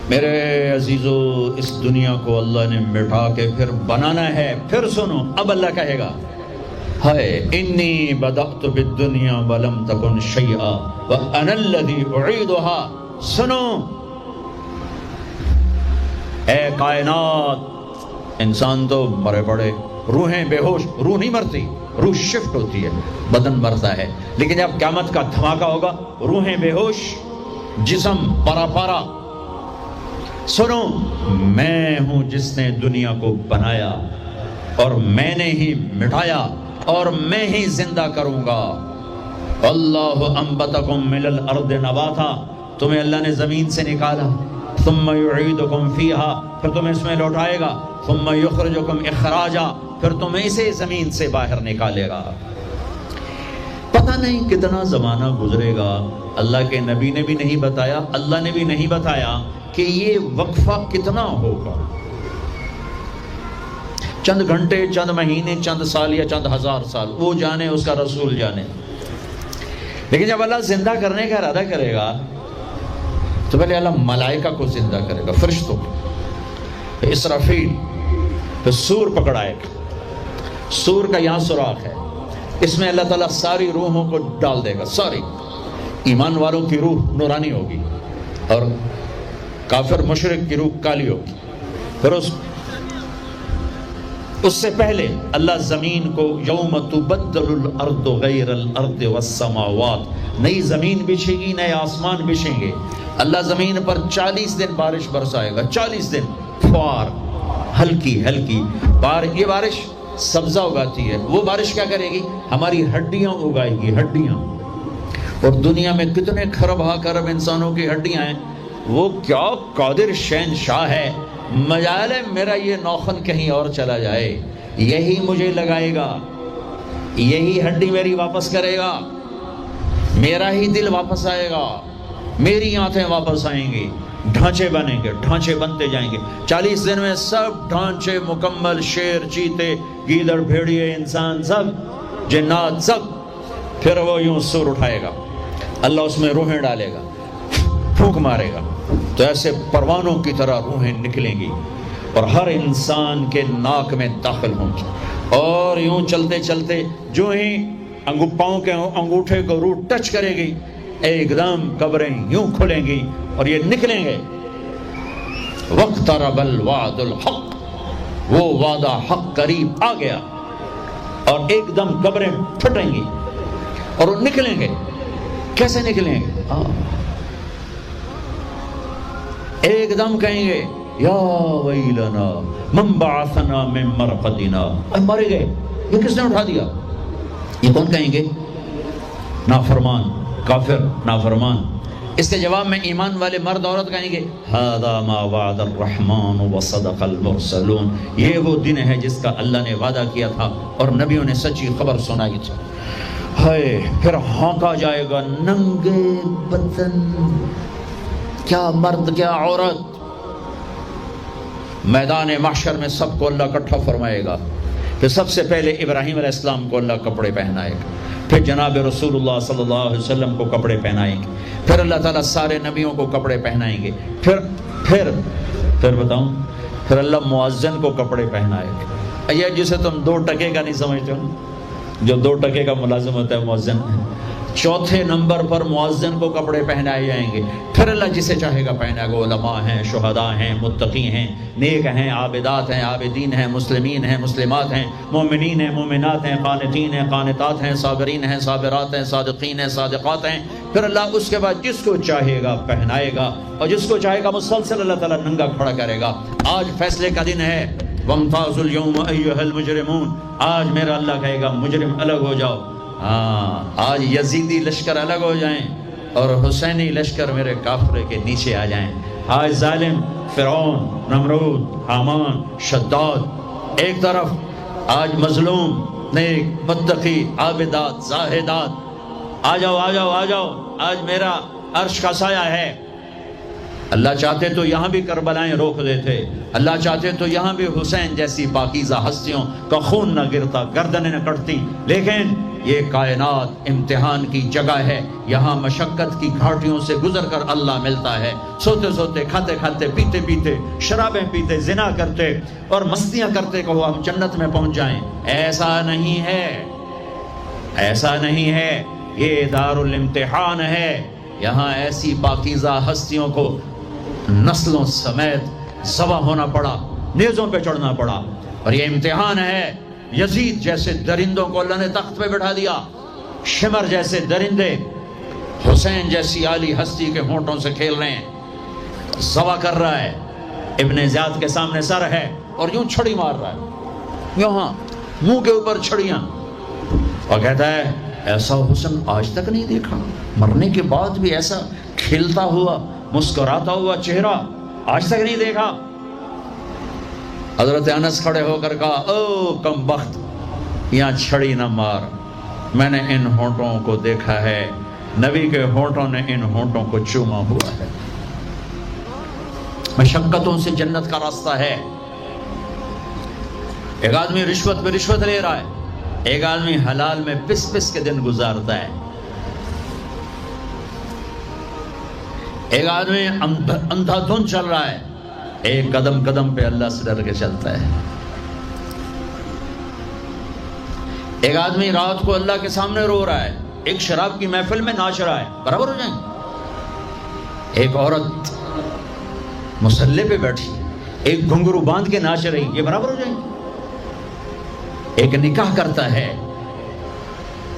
میرے عزیزو، اس دنیا کو اللہ نے مٹا کے پھر بنانا ہے. پھر سنو، اب اللہ کہے گا ہائے انی بدأت بالدنیا ولم تکن شیئا وانا الذی اعیدها. سنو اے کائنات، انسان تو مرے پڑے، روحیں بے ہوش، روح نہیں مرتی، روح شفٹ ہوتی ہے، بدن مرتا ہے. لیکن جب قیامت کا دھماکہ ہوگا، روحیں بے ہوش، جسم پارا پارا. سنو، میں ہوں جس نے دنیا کو بنایا اور میں نے ہی مٹایا اور میں ہی زندہ کروں گا. اللہ انبتکم من الارض نباتا، تمہیں اللہ نے زمین سے نکالا. ثم یعیدکم فیہا، پھر تمہیں اس میں لوٹائے گا. ثم یخرجکم اخراجا، پھر تمہیں اسے زمین سے باہر نکالے گا. پتہ نہیں کتنا زمانہ گزرے گا، اللہ کے نبی نے بھی نہیں بتایا، اللہ نے بھی نہیں بتایا کہ یہ وقفہ کتنا ہوگا. چند گھنٹے، چند مہینے، چند سال یا چند ہزار سال، وہ جانے، اس کا رسول جانے. لیکن جب اللہ زندہ کرنے کا ارادہ کرے گا تو پہلے اللہ ملائکہ کو زندہ کرے گا، فرشتوں کو، پھر اسرافیل، پھر سور پکڑائے گا. سور کا یہاں سوراخ ہے، اس میں اللہ تعالیٰ ساری روحوں کو ڈال دے گا. ساری ایمان والوں کی روح نورانی ہوگی اور کافر مشرک کی روح کالی ہوگی. پھر اس سے پہلے اللہ زمین کو یوم تبدل الارض غیر الارض والسماوات، نئی زمین بچھے گی، نئے آسمان بچھیں گے. اللہ زمین پر 40 دن بارش برسائے گا. 40 دن فوار، ہلکی ہلکی یہ بارش سبزہ اگاتی ہے. وہ بارش کیا کرے گی؟ ہماری ہڈیاں اگائے گی، ہڈیاں. اور دنیا میں کتنے خرب خرب انسانوں کی ہڈیاں ہیں. وہ کیا قادر شہنشاہ ہے، مجال ہے میرا یہ نوخن کہیں اور چلا جائے، یہی مجھے لگائے گا، یہی ہڈی میری واپس کرے گا، میرا ہی دل واپس آئے گا، میری آنکھیں واپس آئیں گی. ڈھانچے بنیں گے، ڈھانچے بنتے جائیں گے. 40 دن میں سب ڈھانچے مکمل، شیر، چیتے، گیدڑ، بھیڑیے، انسان، سب جنات، سب. پھر وہ یوں سور اٹھائے گا، اللہ اس میں روحیں ڈالے گا، پھونک مارے گا تو ایسے پروانوں کی طرح روحیں نکلیں گی اور ہر انسان کے ناک میں داخل ہوں گی. اور یوں چلتے چلتے جو ہی پاؤں کے انگوٹھے کو روح ٹچ کرے گی، ایک دم قبریں یوں کھلیں گی اور یہ نکلیں گے. واقترب الوعد الحق، وہ وعدہ حق قریب آ گیا. اور ایک دم قبریں پھٹیں گی اور وہ نکلیں گے. کیسے نکلیں گے؟ ایک دم کہیں گے یا ویلنا من بعثنا من مرقدنا، مرے گئے، یہ کس نے اٹھا دیا؟ یہ کون کہیں گے؟ نافرمان، کافر، نافرمان. اس کے جواب میں ایمان والے مرد عورت کہیں گے ھذا ما وعد الرحمن وصدق المرسلون، یہ وہ دن ہے جس کا اللہ نے وعدہ کیا تھا اور نبیوں نے سچی خبر سنائی تھی. ہائے، پھر ہانکا جائے گا، ننگے بدن، کیا مرد کیا عورت. میدان محشر میں سب کو اللہ اکٹھا فرمائے گا. پھر سب سے پہلے ابراہیم علیہ السلام کو اللہ کپڑے پہنائے گا، پھر جناب رسول اللہ صلی اللہ علیہ وسلم کو کپڑے پہنائیں گے، پھر اللہ تعالیٰ سارے نبیوں کو کپڑے پہنائیں گے. پھر بتاؤں، پھر اللہ مؤذن کو کپڑے پہنائے گا. یہ جسے تم 2 ٹکے کا نہیں سمجھتے ہو، جو 2 ٹکے کا ملازم ہوتا ہے مؤذن، 4تھے نمبر پر مؤذن کو کپڑے پہنائے جائیں گے. پھر اللہ جسے چاہے گا پہنائے گا. علماء ہیں، شہداء ہیں، متقی ہیں، نیک ہیں، عابدات ہیں، عابدین ہیں، مسلمین ہیں، مسلمات ہیں، مومنین ہیں، مومنات ہیں، قانتین ہیں، قانتات ہیں، صابرین ہیں، صابرات ہیں، صادقین ہیں، صادقات ہیں. پھر اللہ اس کے بعد جس کو چاہے گا پہنائے گا اور جس کو چاہے گا مسلسل اللہ تعالیٰ ننگا کھڑا کرے گا. آج فیصلے کا دن ہے. وامتازوا اليوم ایھا المجرمون، آج میرا اللہ کہے گا مجرم الگ ہو جاؤ. آج یزیدی لشکر الگ ہو جائیں اور حسینی لشکر میرے کافرے کے نیچے آ جائیں. آج ظالم فرعون، نمرود، حامان، شداد ایک طرف، آج مظلوم، نیک، متقی، عابدات، زاہدات. آ جاؤ آ جاؤ آ جاؤ، آج میرا عرش کا سایہ ہے. اللہ چاہتے تو یہاں بھی کربلائیں روک دیتے، اللہ چاہتے تو یہاں بھی حسین جیسی پاکیزہ ہستیوں کا خون نہ گرتا، گردنیں نہ کٹتی. لیکن یہ کائنات امتحان کی جگہ ہے، یہاں مشقت کی گھاٹیوں سے گزر کر اللہ ملتا ہے۔ سوتے سوتے، کھاتے کھاتے، پیتے پیتے، شرابیں پیتے، زنا کرتے اور مستیاں کرتے کہو ہم جنت میں پہنچ جائیں، ایسا نہیں ہے، ایسا نہیں ہے۔ یہ دار الامتحان ہے، یہاں ایسی پاکیزہ ہستیوں کو نسلوں سمیت ذبح ہونا پڑا، نیزوں پہ چڑھنا پڑا، اور یہ امتحان ہے۔ یزید جیسے درندوں کو اللہ نے تخت پہ بٹھا دیا، شمر جیسے درندے حسین جیسی عالی ہستی کے ہونٹوں سے کھیل رہے ہیں، ذبح کر رہا ہے۔ ابن زیاد کے سامنے سر ہے اور یوں چھڑی مار رہا ہے، یہاں منہ کے اوپر چھڑیاں، اور کہتا ہے ایسا حسن آج تک نہیں دیکھا، مرنے کے بعد بھی ایسا کھلتا ہوا مسکراتا ہوا چہرہ آج تک نہیں دیکھا۔ حضرت انس کھڑے ہو کر کہا او کم بخت، یہاں چھڑی نہ مار، میں نے ان ہونٹوں کو دیکھا ہے، نبی کے ہونٹوں نے ان ہونٹوں کو چوما ہوا ہے۔ مشقتوں سے جنت کا راستہ ہے۔ ایک آدمی رشوت پہ رشوت لے رہا ہے، ایک آدمی حلال میں پس پس کے دن گزارتا ہے، ایک آدمی اندھا دھن چل رہا ہے، ایک قدم قدم پہ اللہ سے ڈر کے چلتا ہے۔ ایک آدمی رات کو اللہ کے سامنے رو رہا ہے، ایک شراب کی محفل میں ناچ رہا ہے، برابر ہو جائیں گے؟ ایک عورت مصلی پہ بیٹھی، ایک گھنگرو باندھ کے ناچ رہی، یہ برابر ہو جائیں گے؟ ایک نکاح کرتا ہے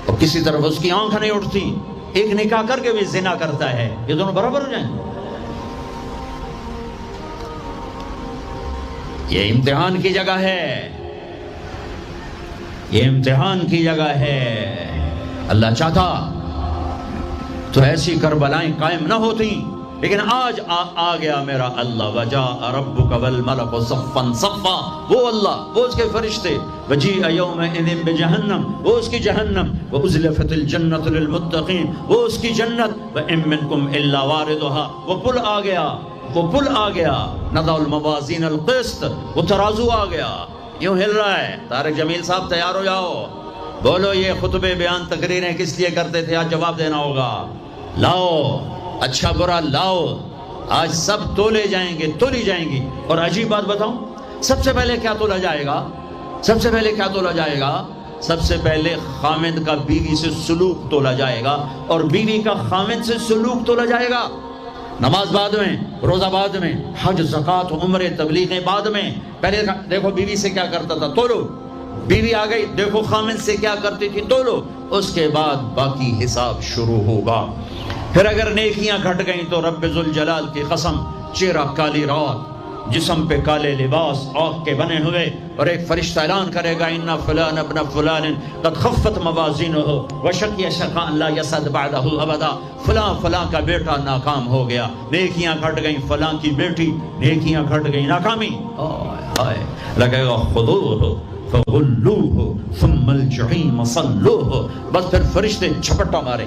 اور کسی طرف اس کی آنکھ نہیں اٹھتی، ایک نکاح کر کے بھی زنا کرتا ہے، یہ دونوں برابر ہو جائیں گے؟ یہ امتحان کی جگہ ہے، یہ امتحان کی جگہ ہے۔ اللہ چاہتا تو ایسی کربلائیں قائم نہ ہوتی، لیکن آج آ گیا میرا اللہ، وجاء ربک والملک صفا صفا، وہ اللہ، وہ اس کے فرشتے، وجیء یومئذ بجہنم، وہ اس کی جہنم، وازلفت الجنۃ للمتقین، وہ اس کی جنت، وان منکم الا واردها، وہ پل آ گیا، وہ پل آ گیا، نضع الموازین القسط، وہ ترازو آ گیا، یوں ہل رہا ہے۔ طارق جمیل صاحب تیار ہو جاؤ، بولو یہ خطبے بیان تقریریں کس لیے کرتے تھے، آج جواب دینا ہوگا، لاؤ اچھا برا لاؤ، آج سب تولے جائیں گے، تولی جائیں گی۔ اور عجیب بات بتاؤں، سب سے پہلے کیا تولا جائے گا؟ سب سے پہلے کیا تولا جائے گا؟ سب سے پہلے خامد کا بیوی سے سلوک تولا جائے گا، اور بیوی کا خامد سے سلوک تولا جائے گا۔ نماز بعد میں، روزہ بعد میں، حج زکوٰۃ عمرے تبلیغیں بعد میں، پہلے دیکھو بیوی سے کیا کرتا تھا، تولو، بیوی آ گئی، دیکھو خامد سے کیا کرتی تھی، تولو، اس کے بعد باقی حساب شروع ہوگا۔ پھر اگر نیکیاں گھٹ گئیں تو رب ذوالجلال کی قسم، چہرہ کالی رات، جسم پہ کالے لباس آگ کے بنے ہوئے، اور ایک فرشتہ اعلان کرے گا ان فلان ابن فلان قد خفت موازینہ وشقی شقاء لا یسعد بعدہ ابدا، فلاں فلاں کا بیٹا ناکام ہو گیا، نیکیاں گھٹ گئیں، فلاں کی بیٹی نیکیاں گھٹ گئیں، ناکامی، ہائے لگے گا خذوہ فغلوہ ثم الجحیم صلوہ، بس پھر فرشتے جھپٹا مارے۔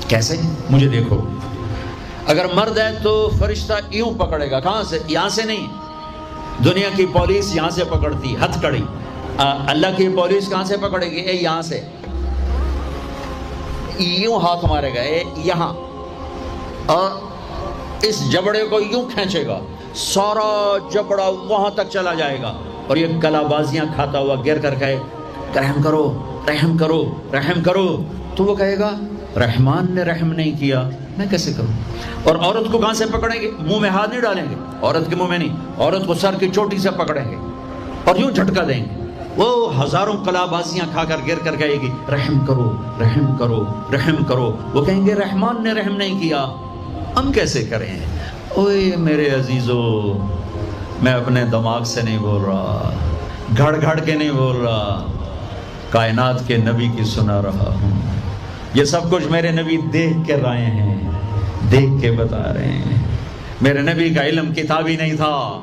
کیسے؟ مجھے دیکھو، اگر مرد ہے تو فرشتہ یوں پکڑے گا، کہاں سے؟ یہاں سے نہیں، دنیا کی پولیس یہاں سے پکڑتی ہتھ کڑی، اللہ کی پولیس کہاں سے پکڑے گی؟ یہاں سے، یوں ہاتھ مارے گا یہاں، اور اس جبڑے کو یوں کھینچے گا، سارا جبڑا وہاں تک چلا جائے گا، اور یہ کلا بازیاں کھاتا ہوا گر کر کہے رحم کرو رحم کرو رحم کرو، تو وہ کہے گا رحمان نے رحم نہیں کیا، میں کیسے کروں؟ اور عورت کو کہاں سے پکڑیں گے؟ منہ میں ہاتھ نہیں ڈالیں گے، عورت کے منہ میں نہیں، عورت کو سر کی چوٹی سے پکڑیں گے اور یوں جھٹکا دیں گے، وہ ہزاروں کلا بازیاں کھا کر گر کر کہے گی رحم کرو رحم کرو رحم کرو، وہ کہیں گے رحمان نے رحم نہیں کیا، ہم کیسے کریں؟ اوے میرے عزیزو، میں اپنے دماغ سے نہیں بول رہا، گھڑ گھڑ کے نہیں بول رہا، کائنات کے نبی کی سنا رہا ہوں۔ یہ سب کچھ میرے نبی دیکھ کے رائے ہیں، دیکھ کے بتا رہے ہیں۔ میرے نبی کا علم کتابی نہیں تھا،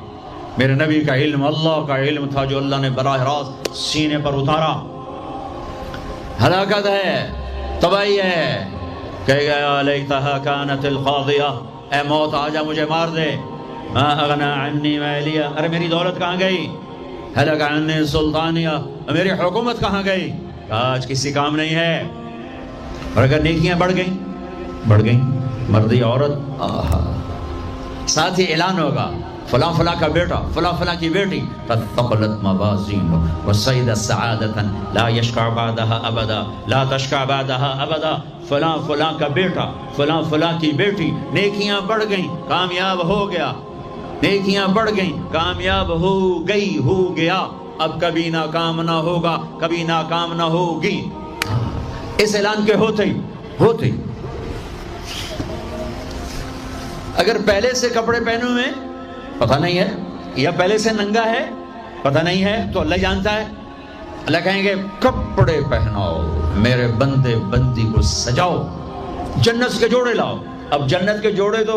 میرے نبی کا علم اللہ کا علم تھا، جو اللہ نے براہ راست سینے پر اتارا۔ ہلاکت ہے، تباہی ہے، کہے گا لیتہا کانت القاضیہ، اے موت آجا مجھے مار دے، ما اغنا عنی مالیہ، ارے میری دولت کہاں گئی؟ ہلک عنی سلطانیہ، میری حکومت کہاں گئی؟ آج کسی کام نہیں ہے. اور اگر نیکیاں بڑھ گئیں مرد یا عورت، ساتھ ہی اعلان ہوگا فلاں فلاں کا بیٹا، فلاں فلاں کی بیٹی، قد ثقلت موازین وصعد سعادتا لا یشقع بعدها ابدا، لا تشقع بعدها ابدا. فلاں فلاں کا بیٹا، فلاں فلاں کی بیٹی، نیکیاں بڑھ گئیں، کامیاب ہو گیا. نیکیاں بڑھ گئیں، کامیاب ہو گیا. اب کبھی ناکام نہ ہوگا، کبھی ناکام نہ ہوگی. اس اعلان کے ہوتے ہی اگر پہلے سے کپڑے پہنے ہوئے پتہ نہیں ہے، یا پہلے سے ننگا ہے پتہ نہیں ہے، تو اللہ جانتا ہے. اللہ کہیں گے کپڑے پہناؤ، میرے بندے بندی کو سجاؤ، جنت کے جوڑے لاؤ. اب جنت کے جوڑے تو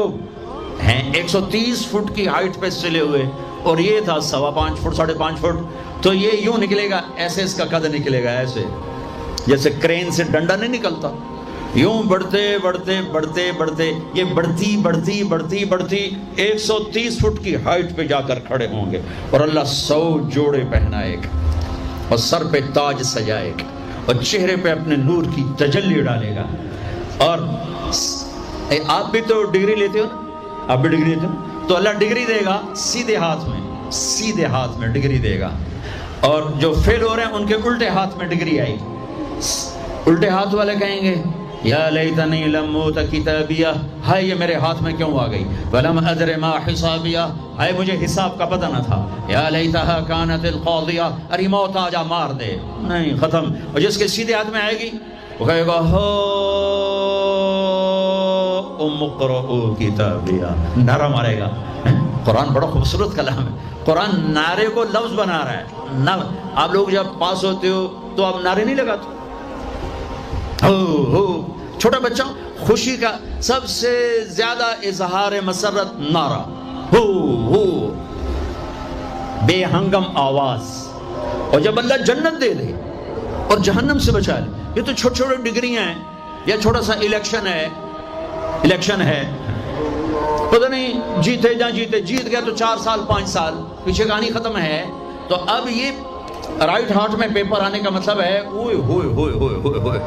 ہیں 130 فٹ کی ہائٹ پہ سلے ہوئے، اور یہ تھا 5.25 فٹ 5.5 فٹ. تو یہ یوں نکلے گا، ایسے اس کا قد نکلے گا، ایسے جیسے کرین سے ڈنڈا نہیں نکلتا. یوں بڑھتے یہ بڑھتی 130 فٹ کی ہائٹ پہ جا کر کھڑے ہوں گے. اور اللہ 100 جوڑے پہنائے گا، اور سر پہ تاج سجائے گا، اور چہرے پہ اپنے نور کی تجلی ڈالے گا. اور آپ بھی تو ڈگری لیتے ہو نا، آپ بھی ڈگری لیتے ہو، تو اللہ ڈگری دے گا سیدھے ہاتھ میں ڈگری دے گا. اور جو فیل ہو رہے ہیں ان کے الٹے ہاتھ میں ڈگری آئے گی. الٹے ہاتھ والے کہیں گے یا لیتنی لم اوت کتابیہ، ہائے یہ میرے ہاتھ میں کیوں آ گئی. ولم ادر ما حسابیہ، ہائے مجھے حساب کا پتہ نہ تھا. یا لیتہا کانت القاضیہ، ارے موت آ جا مار دے، نہیں ختم. اور جس کے سیدھے ہاتھ میں آئے گی وہ کہے گا ہو اقرؤوا کتابیہ، نعرہ مارے گا. قرآن بڑا خوبصورت کلام ہے. قرآن نعرے کو لفظ بنا رہا ہے. آپ لوگ جب پاس ہوتے ہو تو آپ نعرے نہیں لگاتے. چھوٹا بچہ خوشی کا سب سے زیادہ اظہار مسرت نعرہ، ہو بے ہنگم آواز. اور جب اللہ جنت دے دے اور جہنم سے بچا لے، یہ تو چھوٹے چھوٹے ڈگریاں ہیں، یا چھوٹا سا الیکشن ہے، پتہ نہیں جیتے جیت گیا تو 4 سال 5 سال پیچھے کہانی ختم ہے. تو اب یہ رائٹ ہارٹ میں پیپر آنے کا مطلب ہے اوئے ہوئے ہوئے ہوئے ہوئے ہوئے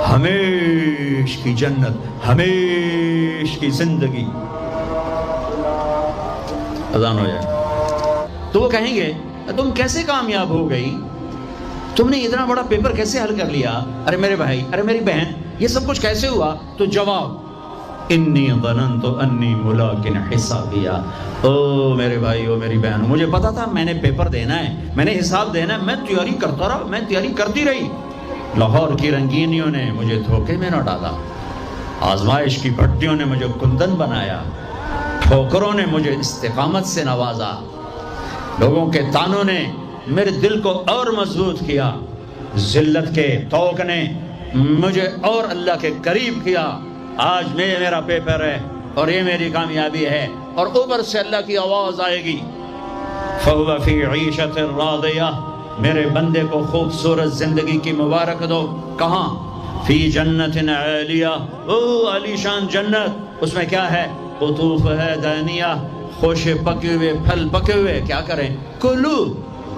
ہمیش کی جنت، ہمیش کی زندگی. اذان ہو جائے تو وہ کہیں گے تم کیسے کامیاب ہو گئی، تم نے اتنا بڑا پیپر کیسے حل کر لیا، ارے میرے بھائی، ارے میری بہن، یہ سب کچھ کیسے ہوا. تو جواب انی ظننت انی ملاق حسابیہ، او میرے بھائی، او میری بہن، مجھے پتا تھا میں نے پیپر دینا ہے، میں نے حساب دینا ہے، میں تیاری کرتا رہا، میں تیاری کرتی رہی. لاہور کی رنگینیوں نے مجھے دھوکے میں نہ ڈالا، آزمائش کی بھٹیوں نے مجھے کندن بنایا، ٹھوکروں نے مجھے استقامت سے نوازا، لوگوں کے تانوں نے میرے دل کو اور مضبوط کیا، ذلت کے طوق نے مجھے اور اللہ کے قریب کیا. آج میرا پیپر ہے اور یہ میری کامیابی ہے. اور اوپر سے اللہ کی آواز آئے گی فَهُوَ فِي عِيشَةٍ رَاضِيَةٍ، میرے بندے کو خوبصورت زندگی کی مبارک دو. کہاں؟ فی جنت عالیہ، او علی شان جنت. اس میں کیا ہے؟ قطوفها دانیہ، خوشے پکے ہوئے، پھل پکے ہوئے. کیا کریں؟ کلو،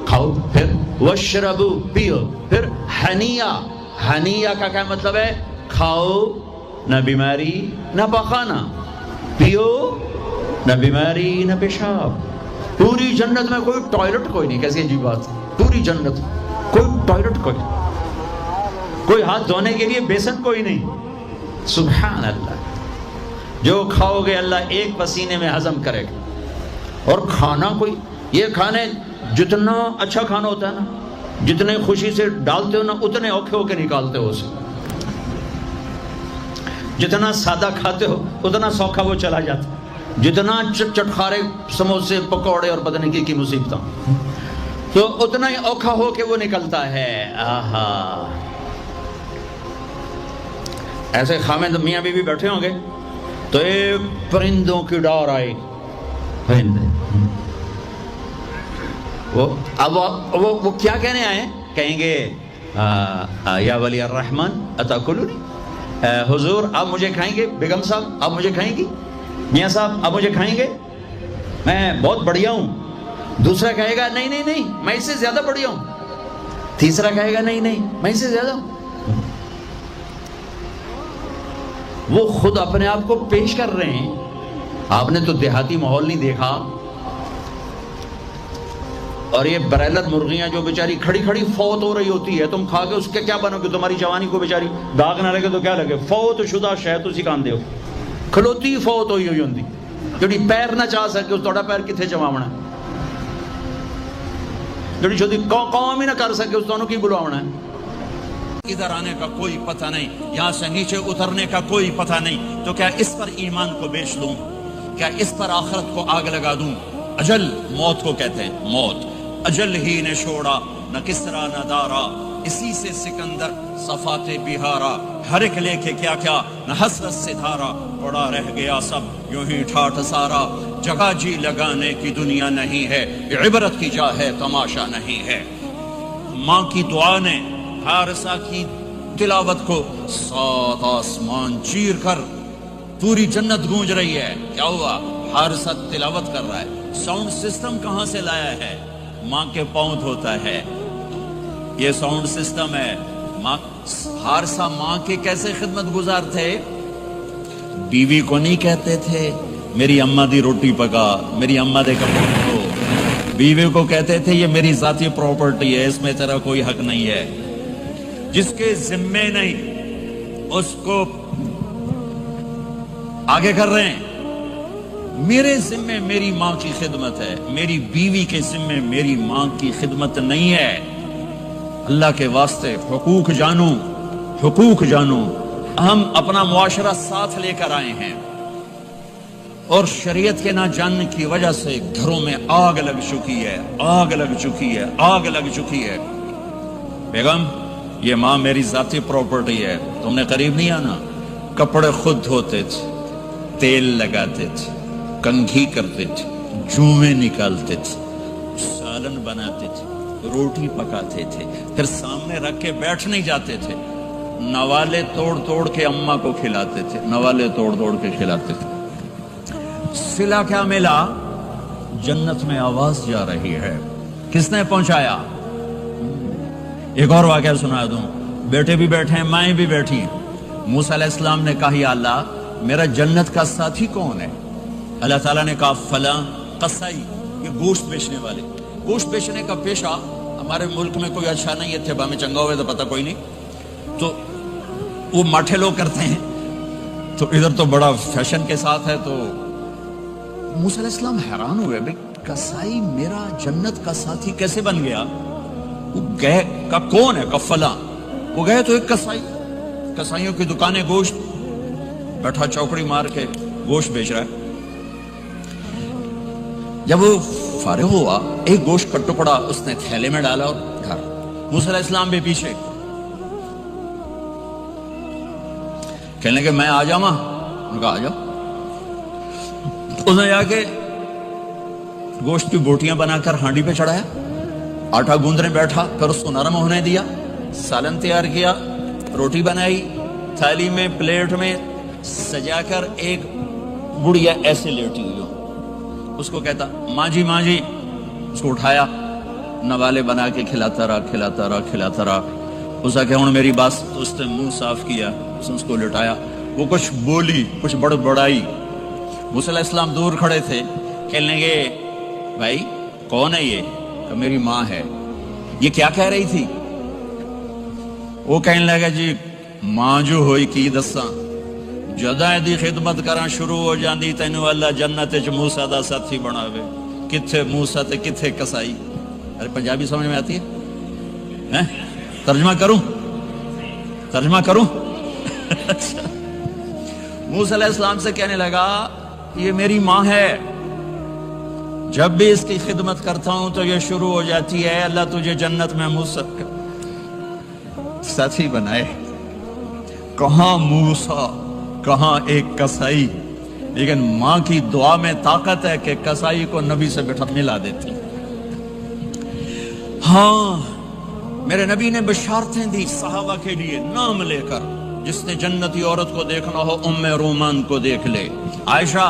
کھاؤ، پھر وشربو، پیو، پھر ہنیہ. ہنیہ کا کیا مطلب ہے؟ کھاؤ، نہ بیماری نہ پخانہ، پیو، نہ بیماری نہ پیشاب. پوری جنت میں کوئی ٹوائلٹ کوئی نہیں. کیسی عجیب بات، پوری جنت کوئی ٹوائلٹ کوئی ہاتھ دھونے کے لیے بیسن کوئی نہیں. سبحان اللہ. جو کھاؤ گے اللہ ایک پسینے میں ہضم کرے گا. اور کھانا کوئی، یہ کھانے جتنا اچھا کھانا ہوتا ہے نا، جتنے خوشی سے ڈالتے ہو نا، اتنے اوکھے ہو کے نکالتے ہو اسے. جتنا سادہ کھاتے ہو اتنا سوکھا وہ چلا جاتا. جتنا چٹخارے سموسے پکوڑے اور بدن کی مصیبتیں، تو اتنا ہی اوکھا ہو کے وہ نکلتا ہے. آہا، ایسے خامد میاں بیوی بیٹھے ہوں گے تو ایک پرندوں کی ڈار آئے، پرندے وہ کیا کہنے آئے؟ کہیں گے یا ولی الرحمن اتاکلونی، حضور آپ مجھے کھائیں گے؟ بیگم صاحب آپ مجھے کھائیں گی؟ میاں صاحب آپ مجھے کھائیں گے؟ میں بہت بڑھیا ہوں. دوسرا کہے گا نہیں نہیں نہیں، میں اس سے زیادہ بڑھیا ہوں. تیسرا کہے گا نہیں نہیں میں سے زیادہ ہوں. وہ خود اپنے آپ کو پیش کر رہے ہیں. آپ نے تو دیہاتی ماحول نہیں دیکھا, اور یہ برائلر مرغیاں جو بیچاری کھڑی کھڑی فوت ہو رہی ہوتی ہے, تم کھا کے اس کے کیا بنو گے؟ تمہاری جوانی کو بیچاری داغ نہ لگے تو کیا لگے؟ فوت شدہ شہ تسی کھاندے ہو, کھلوتی فوت ہوئی ہوئی ہوندی جڑی پیر نہ چاہ سکے, اس توڑا پیر کتھے چواونا ہے؟ جڑی شدی قوم ہی نہ کر سکے, اس تو کی بلواونا ہے؟ ادھر آنے کا کوئی پتہ نہیں, یہاں سے نیچے اترنے کا کوئی پتہ نہیں, تو کیا اس پر ایمان کو بیچ دوں؟ کیا اس پر آخرت کو آگ لگا دوں؟ اجل موت کو کہتے ہیں, موت. اجل ہی نے چھوڑا نہ کسرا نہ دارا, اسی سے سکندر صفات بہارا, ہر ایک لے کے کیا کیا نہ حسرت سے دھارا, پڑا رہ گیا سب یوں ہی ٹھاٹھ سارا, جگہ جی لگانے کی دنیا نہیں ہے, عبرت کی جا ہے تماشا نہیں ہے. ماں کی دعا نے حارثہ کی تلاوت کو 7 آسمان چیر کر پوری جنت گونج رہی ہے. کیا ہوا؟ حارثہ تلاوت کر رہا ہے. ساؤنڈ سسٹم کہاں سے لایا ہے؟ ماں کے پاؤں دھوتا ہے, یہ ساؤنڈ سسٹم ہے. حارثہ ماں کے کیسے خدمت گزار تھے؟ بیوی کو نہیں کہتے تھے میری اماں دی روٹی پکا, میری اماں دے کپڑے دھو. بیوی کو کہتے تھے یہ میری ذاتی پراپرٹی ہے, اس میں تیرا کوئی حق نہیں ہے. جس کے ذمے نہیں اس کو آگے کر رہے ہیں. میرے ذمے میری ماں کی خدمت ہے, میری بیوی کے ذمے میری ماں کی خدمت نہیں ہے. اللہ کے واسطے حقوق جانو, حقوق جانو. ہم اپنا معاشرہ ساتھ لے کر آئے ہیں, اور شریعت کے نہ جاننے کی وجہ سے گھروں میں آگ لگ چکی ہے, آگ لگ چکی ہے, آگ لگ چکی ہے. بیگم یہ ماں میری ذاتی پراپرٹی ہے, تم نے قریب نہیں آنا. کپڑے خود دھوتے تھے, تیل لگاتے تھے, کنگھی کرتے تھے, جوئیں نکالتے تھے, سالن بناتے تھے, روٹی پکاتے تھے, پھر سامنے رکھ کے بیٹھ نہیں جاتے تھے, نوالے توڑ توڑ کے اماں کو کھلاتے تھے, نوالے توڑ توڑ کے کھلاتے تھے. صلہ کیا ملا؟ جنت میں آواز جا رہی ہے. کس نے پہنچایا؟ ایک اور واقعہ سنا دوں. بیٹے بھی بیٹھے ہیں, مائیں بھی بیٹھی ہیں. موسیٰ علیہ السلام نے کہا یا اللہ میرا جنت کا ساتھی کون ہے؟ اللہ تعالیٰ نے کہا فلاں قصائی, یہ گوشت بیچنے والے. گوشت بیچنے کا پیشہ ہمارے ملک میں کوئی اچھا نہیں ہے, تھے با میں چنگا ہوئے تو پتہ کوئی نہیں, تو وہ ماٹھے لوگ کرتے ہیں, تو ادھر تو بڑا فیشن کے ساتھ ہے. تو موسیٰ علیہ السلام حیران ہوئے, بھئی قصائی میرا جنت کا ساتھی کیسے بن گیا؟ وہ گئے کا کون ہے؟ کا فلاں. وہ گئے تو ایک قصائی, قصائیوں کی دکانیں, گوشت بیٹھا چوکڑی مار کے گوشت بیچ رہا ہے. جب وہ فارغ ہوا ایک گوشت کا ٹکڑا اس نے تھیلے میں ڈالا اور گھر. موسیٰ علیہ السلام بھی پیچھے. کہنے کہ میں آ جاؤں. انہوں نے کہا آ جاؤ. اس نے جا کے گوشت کی بوٹیاں بنا کر ہانڈی پہ چڑھایا, آٹا گوندنے بیٹھا, پھر اس کو نرم ہونے دیا, سالن تیار کیا, روٹی بنائی, تھالی میں پلیٹ میں سجا کر ایک بڑھیا ایسے لیٹی ہوئی ہو, اس کو کہتا ماں جی ماں جی. اس کو اٹھایا, نوالے بنا کے کھلاتا رہا, کھلاتا رہا, کھلاتا رہا. اس کا کہ ہوں میری بات. تو اس نے منہ صاف کیا, اس نے اس کو لٹایا. وہ کچھ بولی, کچھ بڑبڑائی. موسیٰ علیہ السلام دور کھڑے تھے, کہنے لگے بھائی کون ہے یہ؟ کہ میری ماں ہے. یہ کیا کہہ رہی تھی؟ وہ کہنے لگا جی ماں جو ہوئی کی دساں, جداں دی خدمت کراں شروع ہو جاندی تینوں اللہ جنت وچ موسیٰ دا ساتھی بناوے. کتھے موسیٰ تے کتھے قصائی. ارے پنجابی سمجھ میں آتی ہے؟ ترجمہ کروں؟ ترجمہ کروں؟ موسیٰ علیہ السلام سے کہنے لگا یہ میری ماں ہے, جب بھی اس کی خدمت کرتا ہوں تو یہ شروع ہو جاتی ہے اللہ تجھے جنت میں موسیٰ ساتھی بنائے. کہاں موسیٰ, کہاں ایک قصائی, لیکن ماں کی دعا میں طاقت ہے کہ قصائی کو نبی سے بٹھا ملا دیتی. ہاں میرے نبی نے بشارتیں دی صحابہ کے لیے نام لے کر, جس نے جنتی عورت کو دیکھنا ہو ام رومان کو دیکھ لے. عائشہ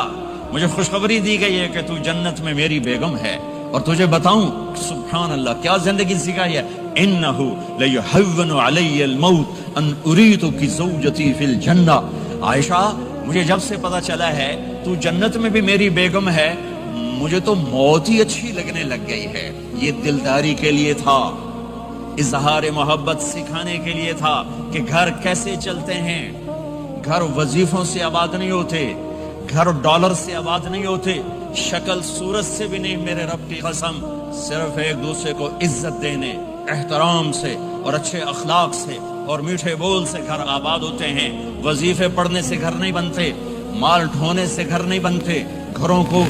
مجھے خوشخبری دی گئی ہے کہ تو جنت میں میری بیگم ہے, اور تجھے بتاؤں سبحان اللہ کیا زندگی سکھائی ہے. انہ لیحون علی الموت ان اریدک زوجتی فی الجنہ، عائشہ مجھے جب سے پتا چلا ہے تو جنت میں بھی میری بیگم ہے، مجھے تو موت ہی اچھی لگنے لگ گئی ہے۔ یہ دلداری کے لیے تھا، اظہار محبت سکھانے کے لیے تھا کہ گھر کیسے چلتے ہیں۔ گھر وظیفوں سے آباد نہیں ہوتے، گھر ڈالر سے آباد نہیں ہوتے، شکل صورت سے بھی نہیں، میرے رب کی قسم، صرف ایک دوسرے کو عزت دینے، احترام سے اور اچھے اخلاق سے اور میٹھے بول سے گھر آباد ہوتے ہیں۔ وظیفے پڑھنے سے گھر نہیں بنتے، مال ڈھونے سے گھر نہیں بنتے۔ گھروں کو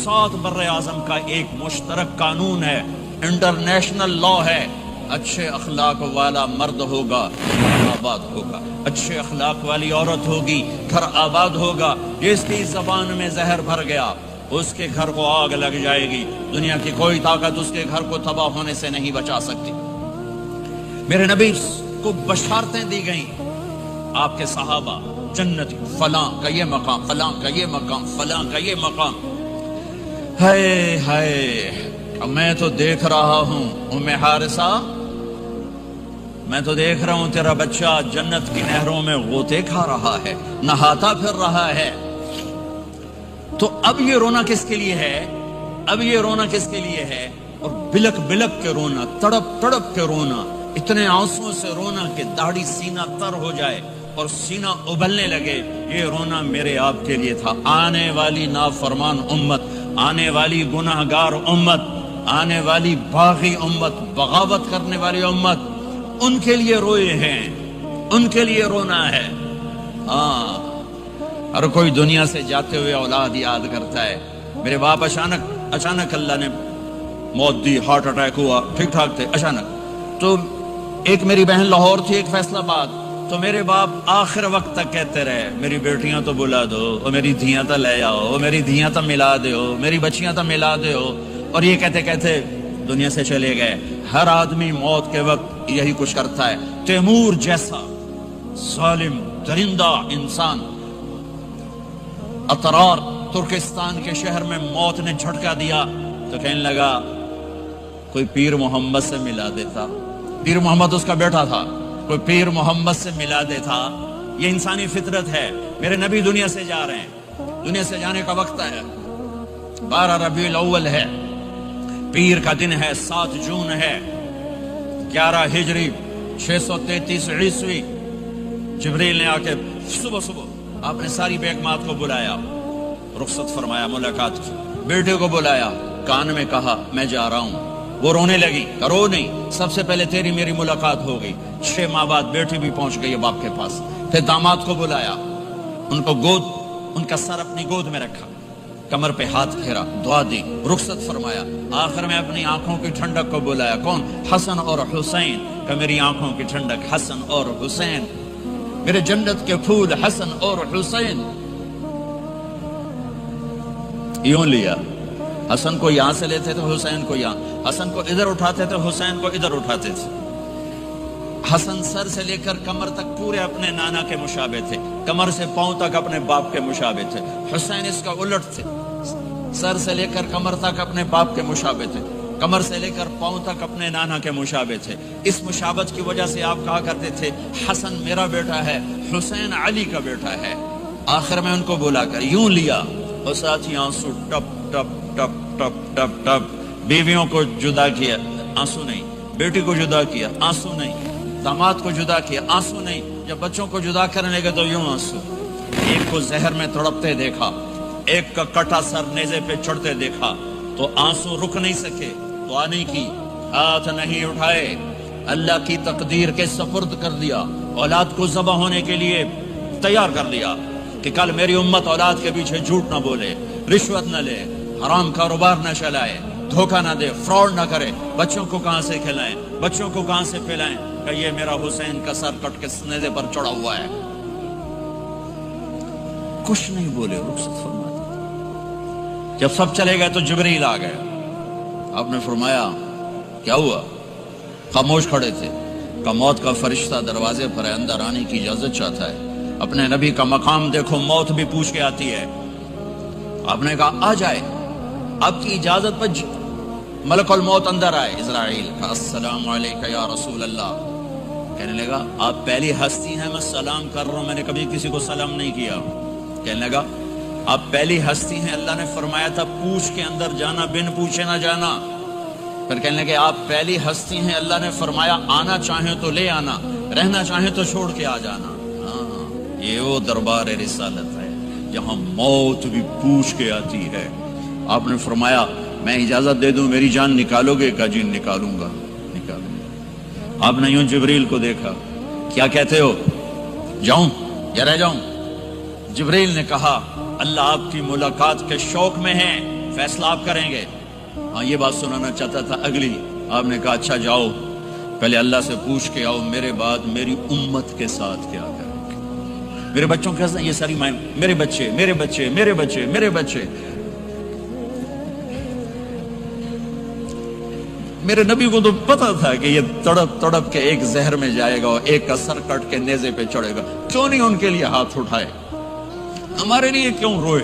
7 بر اعظم کا ایک مشترک قانون ہے، انٹرنیشنل لا ہے، اچھے اخلاق والا مرد ہوگا گھر آباد ہوگا، اچھے اخلاق والی عورت ہوگی گھر آباد ہوگا۔ جس کی زبان میں زہر بھر گیا اس کے گھر کو آگ لگ جائے گی، دنیا کی کوئی طاقت اس کے گھر کو تباہ ہونے سے نہیں بچا سکتی۔ میرے نبی کو بشارتیں دی گئیں، آپ کے صحابہ جنت، فلاں کا یہ مقام، فلاں کا یہ مقام، فلاں کا یہ مقام۔ ہائے ہائے، میں تو دیکھ رہا ہوں ام حارثہ، میں تو دیکھ رہا ہوں تیرا بچہ جنت کی نہروں میں غوطے کھا رہا ہے، نہاتا پھر رہا ہے۔ تو اب یہ رونا کس کے لیے ہے؟ اب یہ رونا کس کے لیے ہے؟ اور بلک بلک کے رونا، تڑپ تڑپ کے رونا، اتنے آنسوں سے رونا کہ داڑھی سینہ تر ہو جائے اور سینہ ابلنے لگے، یہ رونا میرے آپ کے لیے تھا۔ آنے والی نافرمان امت، آنے والی گناہگار امت، آنے والی باغی امت، بغاوت کرنے والی امت، ان کے لیے روئے ہیں، ان کے لیے رونا ہے۔ ہاں، ہر کوئی دنیا سے جاتے ہوئے اولاد یاد کرتا ہے۔ میرے باپ اچانک اللہ نے موت دی، ہارٹ اٹیک ہوا، ٹھیک ٹھاک تھے، اچانک۔ تو ایک میری بہن لاہور تھی، ایک فیصل آباد، تو میرے باپ آخر وقت تک کہتے رہے میری بیٹیاں تو بلا دو، اور میری دھیاں تو لے آؤ، میری دھیاں تو ملا دو، میری بچیاں تو ملا دو، اور یہ کہتے کہتے دنیا سے چلے گئے۔ ہر آدمی موت کے وقت یہی کچھ کرتا ہے۔ تیمور جیسا ظالم درندہ انسان اطرار ترکستان کے شہر میں موت نے جھٹکا دیا تو کہنے لگا کوئی پیر محمد سے ملا دیتا، پیر محمد اس کا بیٹا تھا، کوئی پیر محمد سے ملا دیتا۔ یہ انسانی فطرت ہے۔ میرے نبی دنیا سے جا رہے ہیں، دنیا سے جانے کا وقت ہے، 12 ربیع الاول ہے، پیر کا دن ہے، 7 جون ہے، 11 ہجری 633 عیسوی۔ جبریل نے آ کے صبح صبح آپ نے ساری بیگمات کو بلایا، رخصت فرمایا، ملاقات کی، بیٹے کو بلایا، کان میں کہا میں جا رہا ہوں۔ وہ رونے لگی، رو نہیں، سب سے پہلے تیری میری ملاقات ہو گئی۔ 6 ماہ بعد بیٹی بھی پہنچ گئی باپ کے پاس۔ پھر داماد کو بلایا، ان کو ان کا سر اپنی گود میں رکھا، کمر پہ ہاتھ پھیرا، دعا دی، رخصت فرمایا۔ آخر میں اپنی آنکھوں کی ٹھنڈک کو بلایا، کون؟ حسن اور حسین، کہ میری آنکھوں کی ٹھنڈک حسن اور حسین، میرے جنت کے پھول حسن اور حسین۔ یوں لیا، حسن کو یہاں سے لیتے تھے، حسین کو یہاں، حسن کو ادھر اٹھاتے تھے، حسین کو ادھر اٹھاتے تھے۔ حسن سر سے لے کر کمر تک پورے اپنے نانا کے مشابہ تھے، کمر سے پاؤں تک اپنے باپ کے مشابہ تھے۔ حسین اس کا الٹ تھے، سر سے لے کر کمر تک اپنے باپ کے مشابہ تھے، کمر سے لے کر پاؤں تک اپنے نانا کے مشابہ تھے۔ اس مشابہت کی وجہ سے آپ کہا کرتے تھے حسن میرا بیٹا ہے، حسین علی کا بیٹا ہے۔ آخر میں ان کو بلا کر یوں لیا، اور ساتھ ہی آنسو ٹپ ٹپ ٹپ ٹپ ٹپ ٹپ۔ بیویوں کو جدا کیا، آنسو نہیں، بیٹی کو جدا کیا، آنسو نہیں، داماد کو جدا کیا، آنسو نہیں، جب بچوں کو جدا کرنے لگے تو یوں آنسو۔ ایک کو زہر میں تڑپتے دیکھا، ایک کا کٹا سر نیزے پہ چڑھتے دیکھا تو آنسو رک نہیں سکے، دعا نہیں کی، ہاتھ نہیں اٹھائے، اللہ کی تقدیر کے سپرد کر دیا، اولاد کو ذبح ہونے کے لیے تیار کر دیا کہ کل میری امت اولاد کے پیچھے جھوٹ نہ بولے، رشوت نہ لے، حرام کاروبار نہ چلائے، دھوکہ نہ دے، فراڈ نہ کرے، بچوں کو کہاں سے کھلائیں، بچوں کو کہاں سے پلائیں، کہ یہ میرا حسین کا سر کٹ کے نیزے پر چڑھا ہوا ہے۔ کچھ نہیں بولے، رخصت فرما دیا۔ جب سب چلے گئے تو جبریل آ گئے، آپ نے فرمایا کیا ہوا؟ خاموش کھڑے تھے، کہ موت کا فرشتہ دروازے پر ہے، اندر آنے کی اجازت چاہتا ہے۔ اپنے نبی کا مقام دیکھو، موت بھی پوچھ کے آتی ہے۔ آپ نے کہا آ جائے، آپ کی اجازت پر ملک الموت اندر آئے، اسرائیل کہا السلام علیکہ یا رسول اللہ، کہنے لگا آپ پہلی ہستی ہیں میں سلام کر رہا ہوں، میں نے کبھی کسی کو سلام نہیں کیا. کہنے لگا آپ پہلی ہستی ہیں، اللہ نے فرمایا تھا پوچھ کے اندر جانا، بن پوچھے نہ جانا. پھر کہنے لگے آپ پہلی ہستی ہیں، اللہ نے فرمایا آنا چاہیں تو لے آنا، رہنا چاہیں تو چھوڑ کے آ جانا. ہاں یہ وہ دربار رسالت ہے جہاں موت بھی پوچھ کے آتی ہے. آپ نے فرمایا میں اجازت دے دوں میری جان نکالو گے؟ کہا جی نکالوں گا نکالوں گا. آپ نے یوں جبریل کو دیکھا، کیا کہتے ہو، جاؤں یا رہ جاؤں؟ جبریل نے کہا اللہ آپ کی ملاقات کے شوق میں ہیں، فیصلہ آپ کریں گے. ہاں یہ بات سنانا چاہتا تھا اگلی. آپ نے کہا اچھا جاؤ، پہلے اللہ سے پوچھ کے آؤ میرے بعد میری امت کے ساتھ کیا کریں گے، میرے بچوں کے ساتھ. یہ ساری میرے بچے میرے بچے میرے بچے میرے بچے. میرے نبی کو تو پتا تھا کہ یہ تڑپ تڑپ کے ایک زہر میں جائے گا اور ایک کا سر کٹ کے نیزے پہ چڑھے گا. کیوں نہیں ان کے لیے ہاتھ اٹھائے، ہمارے لیے کیوں روئے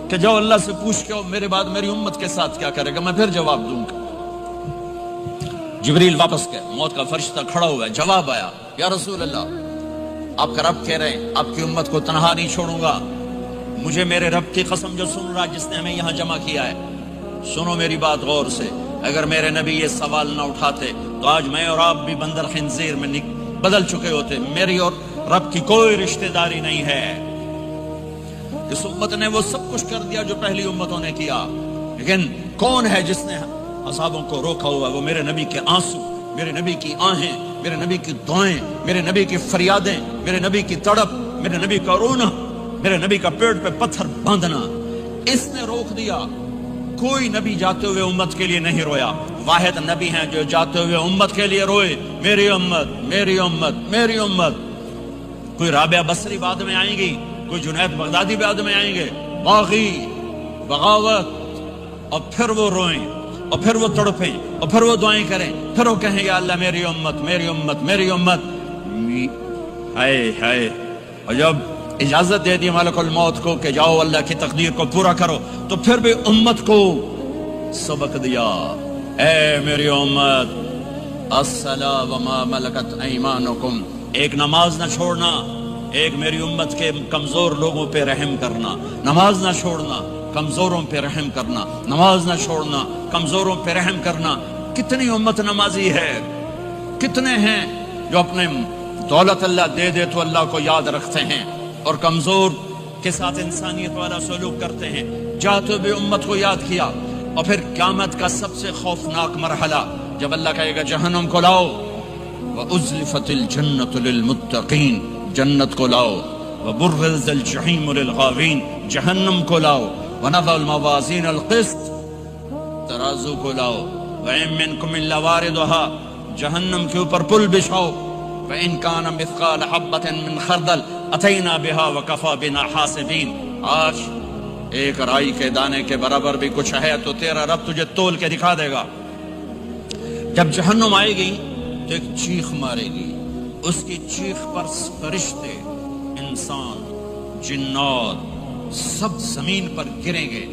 کہ جاؤ اللہ سے پوچھ کے میرے بعد میری امت کے ساتھ کیا کرے گا، میں پھر جواب دوں گا. جبریل واپس گئے، موت کا فرشتہ کھڑا ہوا ہے، جواب آیا یا رسول اللہ آپ کا رب کہہ رہے ہیں آپ کی امت کو تنہا نہیں چھوڑوں گا. مجھے میرے رب کی قسم جو سن رہا جس نے ہمیں یہاں جمع کیا ہے، سنو میری بات غور سے. اگر میرے نبی یہ سوال نہ اٹھاتے تو آج میں اور آپ بھی بندر خنزیر میں بدل چکے ہوتے. میری اور رب کی کوئی رشتہ داری نہیں ہے. اس امت نے وہ سب کچھ کر دیا جو پہلی امتوں نے کیا، لیکن کون ہے جس نے اصحابوں کو روکا ہوا؟ وہ میرے نبی کے آنسو، میرے نبی کی آہیں، میرے نبی کی دعائیں، میرے نبی کی فریادیں، میرے نبی کی تڑپ، میرے نبی کا رونا، میرے نبی کا پیٹ پہ پتھر باندھنا، اس نے روک دیا. کوئی نبی جاتے ہوئے امت کے لیے نہیں رویا. واحد نبی ہیں جو جاتے ہوئے امت کے لیے روئے، میری امت میری امت میری امت. کوئی رابعہ بصری بعد میں آئیں گی، کوئی جنید بغدادی بعد میں آئیں گے، باغی بغاوت، اور پھر وہ روئیں اور پھر وہ تڑپیں اور پھر وہ دعائیں کریں، پھر وہ کہیں یا اللہ میری امت میری امت میری امت. ہائے ہائے. اور جب اجازت دے دی ملک الموت کو کہ جاؤ اللہ کی تقدیر کو پورا کرو، تو پھر بھی امت کو سبق دیا، اے میری امت الصلاۃ وما ملکت ایمانکم. ایک نماز نہ چھوڑنا، ایک میری امت کے کمزور لوگوں پہ رحم کرنا، نماز نہ چھوڑنا، کمزوروں پہ رحم کرنا، نماز نہ چھوڑنا، کمزوروں پہ رحم کرنا. کتنی امت نمازی ہے، کتنے ہیں جو اپنے دولت اللہ دے دے تو اللہ کو یاد رکھتے ہیں اور کمزور کے ساتھ انسانیت والا سلوک کرتے ہیں. جاتے بھی امت کو یاد کیا. اور پھر قیامت کا سب سے خوفناک مرحلہ جب اللہ کہے گا جہنم کو لاؤ، وَأُزْلِفَتِ الْجَنَّةُ لِلْمُتَّقِينَ، جنت کو لاؤ، وَبُرِّزَ الْجَحِيمُ لِلْغَاوِينَ، جہنم کو لاؤ، وَنَضَعُ الْمَوَازِينَ الْقِسْطَ، ترازو کو لاؤ، وَإِن مِّنكُمْ إِلَّا وَارِدُهَا، جہنم کے اوپر پل بچھاؤ، وَإِن كَانَ مِثْقَالَ حَبَّةٍ مِّن خَرْدَلٍ أَتَيْنَا بِهَا وَكَفَىٰ بِنَا حَاسِبِينَ. آج ایک رائی کے دانے کے برابر بھی کچھ ہے تو تیرا رب تجھے تول کے دکھا دے گا. جب جہنم آئے گی تو ایک چیخ مارے گی، اس کی چیخ پر فرشتے، انسان، جنات سب زمین پر گریں گے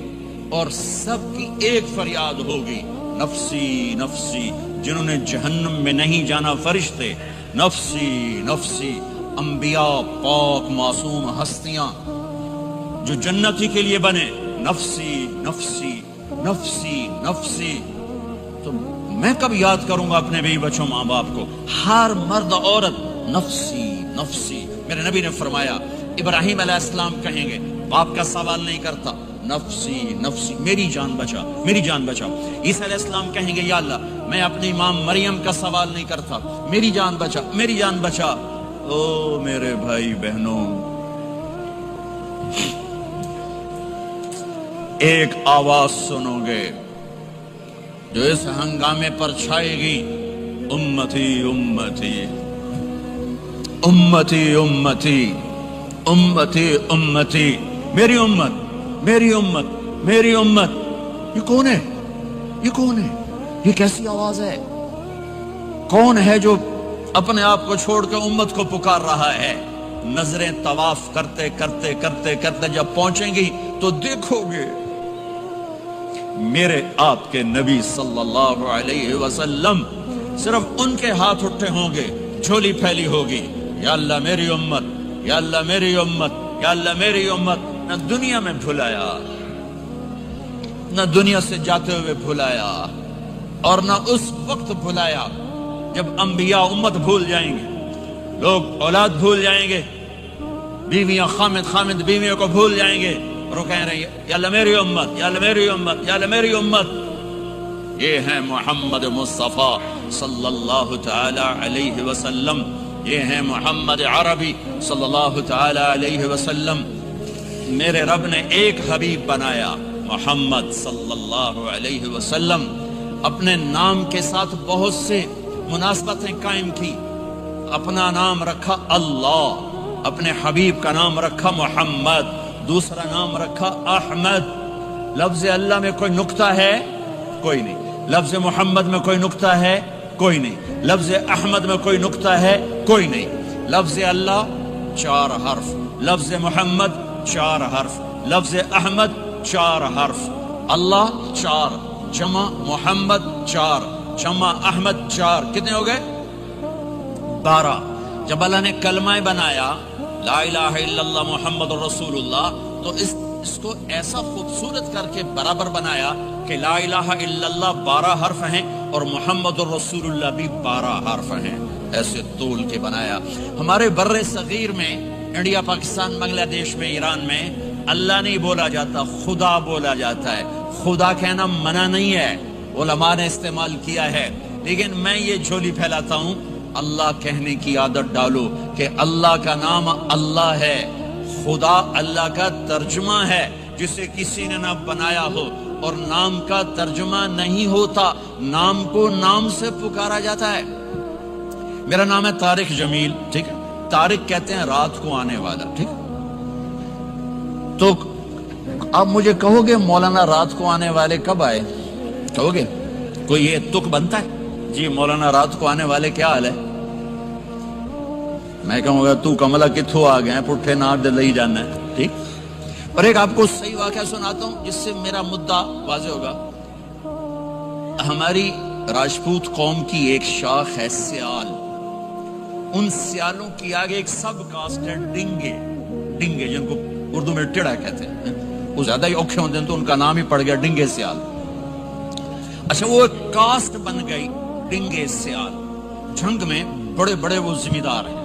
اور سب کی ایک فریاد ہوگی، نفسی نفسی. جنہوں نے جہنم میں نہیں جانا فرشتے، نفسی نفسی. انبیاء پاک معصوم ہستیاں جو جنتی کے لیے بنے، نفسی نفسی نفسی نفسی. تو میں کب یاد کروں گا اپنے بیوی بچوں ماں باپ کو؟ ہر مرد عورت نفسی نفسی. میرے نبی نے فرمایا ابراہیم علیہ السلام کہیں گے، باپ کا سوال نہیں کرتا، نفسی نفسی، میری جان بچا میری جان بچا. عیسیٰ علیہ السلام کہیں گے یا اللہ میں اپنی ماں مریم کا سوال نہیں کرتا، میری جان بچا میری جان بچا. او میرے بھائی بہنوں، ایک آواز سنو گے جو اس ہنگامے پر چھائے گی، امتی امتی امتی امتی امتی امتی، میری امت میری امت میری امت. یہ کون ہے؟ یہ کون ہے؟ یہ کیسی آواز ہے؟ کون ہے جو اپنے آپ کو چھوڑ کے امت کو پکار رہا ہے؟ نظریں طواف کرتے کرتے کرتے کرتے جب پہنچیں گی تو دیکھو گے میرے آپ کے نبی صلی اللہ علیہ وسلم صرف ان کے ہاتھ اٹھے ہوں گے، جھولی پھیلی ہوگی، یا اللہ میری امت، یا اللہ میری امت، یا اللہ میری امت. نہ دنیا میں بھلایا، نہ دنیا سے جاتے ہوئے بھلایا، اور نہ اس وقت بھلایا جب انبیاء امت بھول جائیں گے، لوگ اولاد بھول جائیں گے، بیویاں خامد بیویوں کو بھول جائیں گے، اور وہ کہہ رہے ہیں یا اللہ میری امت، یا اللہ میری امت، یا اللہ میری امت. یہ ہیں محمد مصطفیٰ صلی اللہ تعالی علیہ وسلم، یہ ہیں محمد عربی صلی اللہ تعالی علیہ وسلم. میرے رب نے ایک حبیب بنایا، محمد صلی اللہ علیہ وسلم. اپنے نام کے ساتھ بہت سے مناسبتیں قائم کی. اپنا نام رکھا اللہ، اپنے حبیب کا نام رکھا محمد، دوسرا نام رکھا احمد. لفظ اللہ میں کوئی نقطہ ہے؟ کوئی نہیں. لفظ محمد میں کوئی نقطہ ہے؟ کوئی نہیں. لفظ احمد میں کوئی نقطہ ہے؟ کوئی نہیں. لفظ اللہ 4 حرف، لفظ محمد 4 حرف، لفظ احمد 4 حرف. اللہ 4 جمع محمد 4 جمع احمد 4، کتنے ہو گئے؟ 12. جب اللہ نے کلمہ بنایا لا الہ الا اللہ محمد رسول اللہ، تو اس کو ایسا خوبصورت کر کے برابر بنایا کہ لا الہ الا اللہ 12 حرف ہیں اور محمد رسول اللہ بھی 12 حرف ہیں. ایسے طول کے بنایا. ہمارے بر صغیر میں، انڈیا، پاکستان، بنگلہ دیش میں، ایران میں اللہ نہیں بولا جاتا، خدا بولا جاتا ہے. خدا کہنا منع نہیں ہے، علماء نے استعمال کیا ہے، لیکن میں یہ جھولی پھیلاتا ہوں، اللہ کہنے کی عادت ڈالو کہ اللہ کا نام اللہ ہے. خدا اللہ کا ترجمہ ہے جسے کسی نے نہ بنایا ہو، اور نام کا ترجمہ نہیں ہوتا، نام کو نام سے پکارا جاتا ہے. میرا نام ہے طارق جمیل، ٹھیک ہے؟ طارق کہتے ہیں رات کو آنے والا، ٹھیک ہے؟ تو آپ مجھے کہو گے مولانا رات کو آنے والے کب آئے؟ کہو گے کوئی یہ تک بنتا ہے جی مولانا رات کو آنے والے کیا حال ہے؟ میں کہوں گا تو کملا کتھوں آ گئے پٹھے نار دے لئی جانا ہے، ٹھیک؟ اور ایک آپ کو صحیح واقعہ سناتا ہوں جس سے میرا مدعا واضح ہوگا. ہماری راجپوت قوم کی ایک شاخ ہے سیال. ان سیالوں کی آگے ایک سب کاسٹ ہے ڈنگے. ڈنگے جن کو اردو میں ٹڑا کہتے ہیں، وہ زیادہ ہی اوکھے ہوتے ہیں تو ان کا نام ہی پڑ گیا ڈنگے سیال. اچھا، وہ ایک کاسٹ بن گئی ڈنگے سیال. جنگ میں بڑے بڑے وہ ذمہ دار ہیں.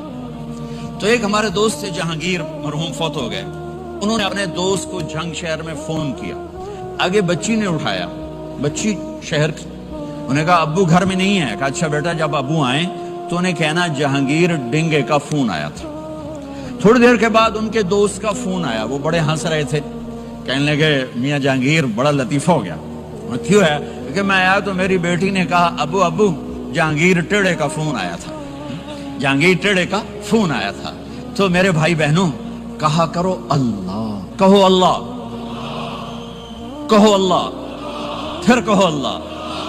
تو ایک ہمارے دوست تھے جہانگیر، مرحوم فوت ہو گئے. انہوں نے اپنے دوست کو جنگ شہر میں فون کیا. آگے بچی نے اٹھایا، بچی شہر کی. انہوں نے کہا ابو گھر میں نہیں ہے. کہا اچھا بیٹا، جب ابو آئیں تو انہیں کہنا جہانگیر ڈنگے کا فون آیا تھا. تھوڑی دیر کے بعد ان کے دوست کا فون آیا. وہ بڑے ہنس رہے تھے، کہنے لگے میاں جہانگیر بڑا لطیفہ ہو گیا. کیوں ہے؟ کہ میں آیا تو میری بیٹی نے کہا ابو جہانگیر ٹیڑے کا فون آیا تھا. جہانگیر ٹیڑے کا فون آیا تھا. تو میرے بھائی بہنوں، کہا کرو اللہ، کہو اللہ، کہو اللہ، پھر کہو اللہ.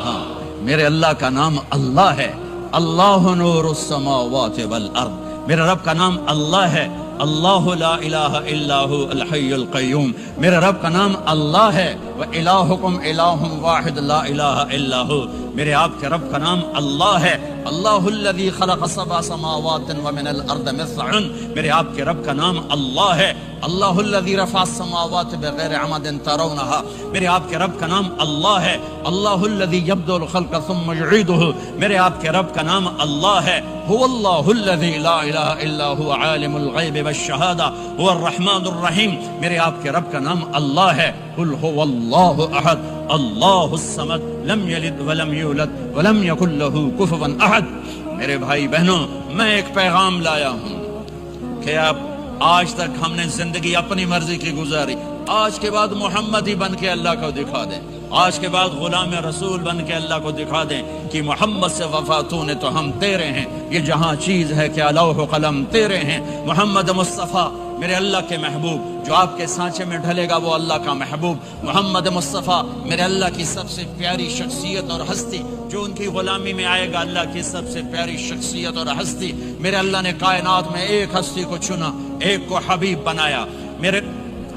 ہاں، میرے اللہ کا نام اللہ ہے. اللہ نور السماوات والارض. میرے رب کا نام اللہ ہے. اللہ لا الہ الا هو الحی القیوم. میرے رب کا نام اللہ ہے. وَإِلَٰهُكُمْ إِلَٰهٌ وَاحِدٌ لَا إِلَٰهَ إِلَّا هُوَ. میرے آپ کے رب کا نام اللہ ہے. اللہ الذی خلق 7 سماوات ومن الارض مثلهن. میرے آپ کے رب کا نام اللہ ہے. اللہ الذی رفع السماوات بغیر عمد ترونها. میرے آپ کے رب کا نام اللہ ہے. اللہ الذی یبدأ الخلق ثم یعیدہ. میرے آپ کے رب کا نام اللہ ہے. هو اللہ الذی لا الہ الا هو عالم الغیب والشہادہ هو الرحمن الرحیم. میرے آپ کے رب کا نام اللہ ہے. قل هو اللہ احد اللہ الصمد لم یلد ولم یولد ولم یکن له کفوا احد. میرے بھائی بہنوں، میں ایک پیغام لایا ہوں کہ اب آج تک ہم نے زندگی اپنی مرضی کی گزاری، آج کے بعد محمد ہی بن کے اللہ کو دکھا دیں. آج کے بعد غلام رسول بن کے اللہ کو دکھا دیں کہ محمد سے وفاتوں نے تو ہم تیرے ہیں. یہ جہاں چیز ہے کہ لوح و قلم تیرے ہیں. محمد مصطفیٰ میرے اللہ کے محبوب، جو آپ کے سانچے میں ڈھلے گا وہ اللہ کا محبوب. محمد مصطفیٰ میرے اللہ کی سب سے پیاری شخصیت اور ہستی، جو ان کی غلامی میں آئے گا اللہ کی سب سے پیاری شخصیت اور ہستی. میرے اللہ نے کائنات میں ایک ہستی کو چنا، ایک کو حبیب بنایا. میرے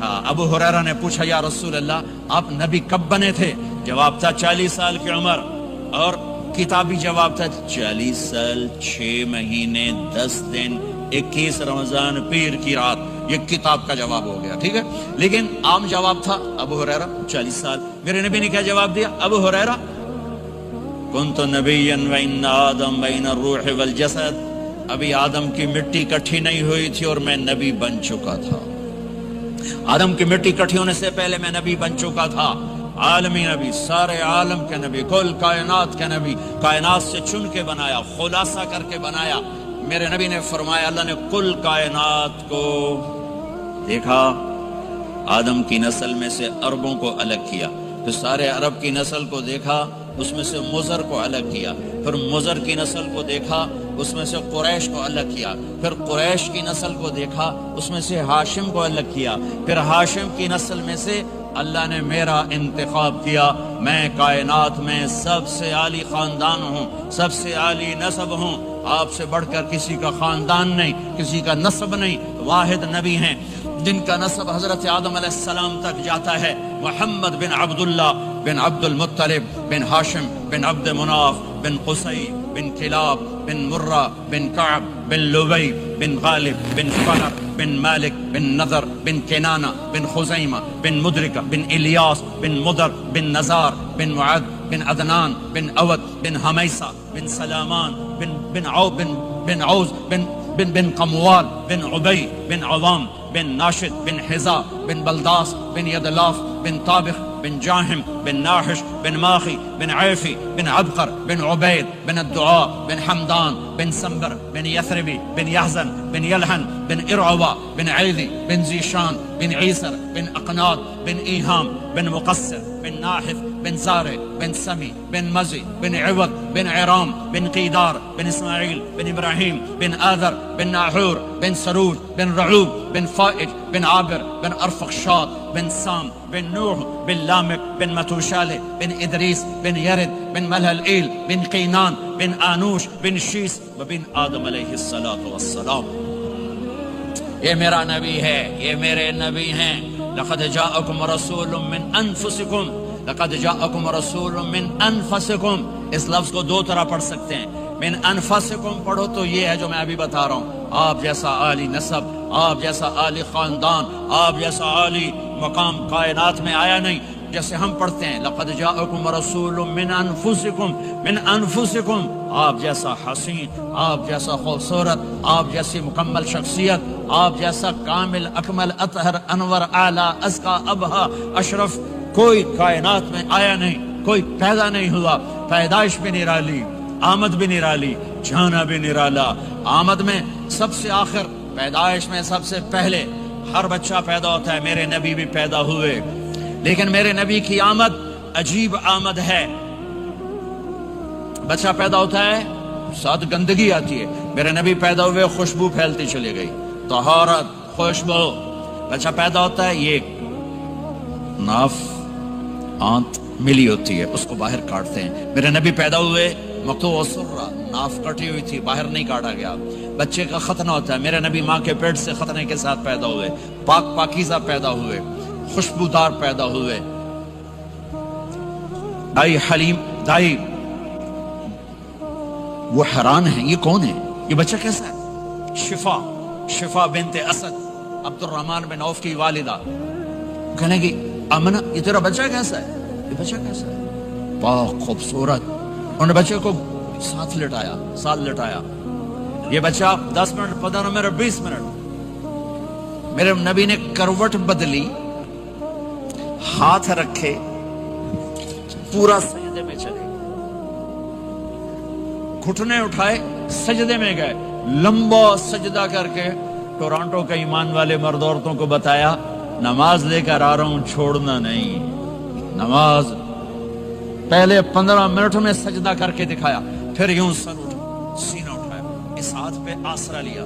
ابو ہریرہ نے پوچھا یا رسول اللہ آپ نبی کب بنے تھے؟ جواب تھا 40 سال کی عمر، اور کتابی جواب تھا 40 سال 6 مہینے 10 دن 21 رمضان پیر کی رات. یہ کتاب کا جواب ہو گیا، ٹھیک ہے. لیکن عام جواب تھا ابو ہریرہ 40 سال. میرے نبی نے کیا جواب دیا؟ ابو ہریرہ کنت نبیا وان آدم بین الروح والجسد، ابھی آدم کی مٹی کٹھی نہیں ہوئی تھی اور میں نبی بن چکا تھا. آدم کی مٹی کٹھی ہونے سے پہلے میں نبی بن چکا تھا. عالمی نبی، سارے عالم کے نبی، کل کائنات کے نبی، کائنات سے چن کے بنایا، خلاصہ کر کے بنایا. میرے نبی نے فرمایا اللہ نے کل کائنات کو دیکھا، آدم کی نسل میں سے عربوں کو الگ کیا، پھر سارے عرب کی نسل کو دیکھا، اس میں سے مضر کو الگ کیا، پھر مضر کی نسل کو دیکھا، اس میں سے قریش کو الگ کیا، پھر قریش کی نسل کو دیکھا، اس میں سے ہاشم کو الگ کیا، پھر ہاشم کی نسل میں سے اللہ نے میرا انتخاب کیا. میں کائنات میں سب سے عالی خاندان ہوں، سب سے عالی نسب ہوں. آپ سے بڑھ کر کسی کا خاندان نہیں، کسی کا نسب نہیں. واحد نبی ہیں جن کا نسب حضرت آدم علیہ السلام تک جاتا ہے. محمد بن عبداللہ بن عبد المطلب بن ہاشم بن عبد مناف بن قصی بن کلاب بن مرہ بن کعب بن لبی بن غالب بن فہر بن مالک بن نضر بن کنانہ بن خزیمہ بن مدرکہ بن الیاس بن مدر بن نزار بن معد بن عدنان بن اود بن حمیسہ بن سلامان بن عوز بن قموال بن عبی بن عوام بن ناشد بن حزا بن بلداس بن یدلاف بن طابخ بن جاہم بن ناحش بن ماخی بن عیفی بن عبقر بن عبید بن الدعاء بن حمدان بن سنبر بن یثربی بن یحزن بن یلحن بن ارعوا بن عیدی بن زیشان بن عیسر بن اقناد بن ایہام بن مقصر بن ناحف بن زارع بن سمی بن مزی بن عوض بن عرام بن قیدار بن اسماعیل بن ابراہیم بن آذر بن ناحور بن سروج بن رعوب بن فائج بن عابر بن ارفخشاد بن سام بن نوح بن لامک بن متوشالہ بن ادریس بن یرد بن ملہلئیل بن قینان بن آنوش بن شیس وبن آدم علیہ السلام. یہ میرا نبی ہے، یہ میرے نبی ہیں. لقد جاءکم رسول من انفسکم، لقد جاءکم رسول من انفسکم. اس لفظ کو دو طرح پڑھ سکتے ہیں. من انفسکم پڑھو تو یہ ہے جو میں ابھی بتا رہا ہوں، آپ جیسا عالی نسب، آپ جیسا عالی خاندان، آپ جیسا عالی مقام کائنات میں آیا نہیں. جیسے ہم پڑھتے ہیں لقد جاءکم رسول من انفسکم، من انفسکم، آپ جیسا حسین، آپ جیسا خوبصورت، آپ جیسی مکمل شخصیت، آپ جیسا کامل اکمل اطہر انور اعلی ازکا ابہا اشرف کوئی کائنات میں آیا نہیں، کوئی پیدا نہیں ہوا. پیدائش بھی نرالی، آمد بھی نرالی، جانا بھی نرالا. آمد میں سب سے آخر، پیدائش میں سب سے پہلے. ہر بچہ پیدا ہوتا ہے، میرے نبی بھی پیدا ہوئے، لیکن میرے نبی کی آمد عجیب آمد ہے. بچہ پیدا ہوتا ہے ساتھ گندگی آتی ہے، میرے نبی پیدا ہوئے خوشبو پھیلتی چلی گئی، طہارت، خوشبو. بچہ پیدا ہوتا ہے، یہ ناف آنت ملی ہوتی ہے، اس کو باہر کاٹتے ہیں. میرے نبی پیدا ہوئے مقطوع سرہ، ناف کٹی ہوئی تھی، باہر نہیں کاٹا گیا. بچے کا ختنہ ہوتا ہے، میرے نبی ماں کے پیٹ سے ختنے کے ساتھ پیدا ہوئے، پاک پاکیزہ پیدا ہوئے، خوشبودار پیدا ہوئے. دائی حلیم، دائی وہ حیران ہیں، یہ کون ہے، یہ بچہ کیسا ہے؟ شفا بنت اسد، عبد الرحمن بن عوف کی والدہ. کہنے گی آمنہ یہ تیرا بچہ کیسا ہے، یہ بچہ کیسا ہے، پاک خوبصورت. انہوں نے بچے کو ساتھ لٹایا. یہ بچہ 10 منٹ 15 منٹ 20 منٹ میرے نبی نے کروٹ بدلی، ہاتھ رکھے، پورا سجدے میں چلے، گھٹنے اٹھائے، سجدے میں گئے، لمبا سجدہ کر کے ٹورانٹو کے ایمان والے مرد عورتوں کو بتایا نماز لے کر آ رہا ہوں، چھوڑنا نہیں. نماز پہلے 15 منٹ میں سجدہ کر کے دکھایا، پھر یوں سر اٹھا، سینہ اٹھایا، اس ہاتھ پہ آسرا لیا،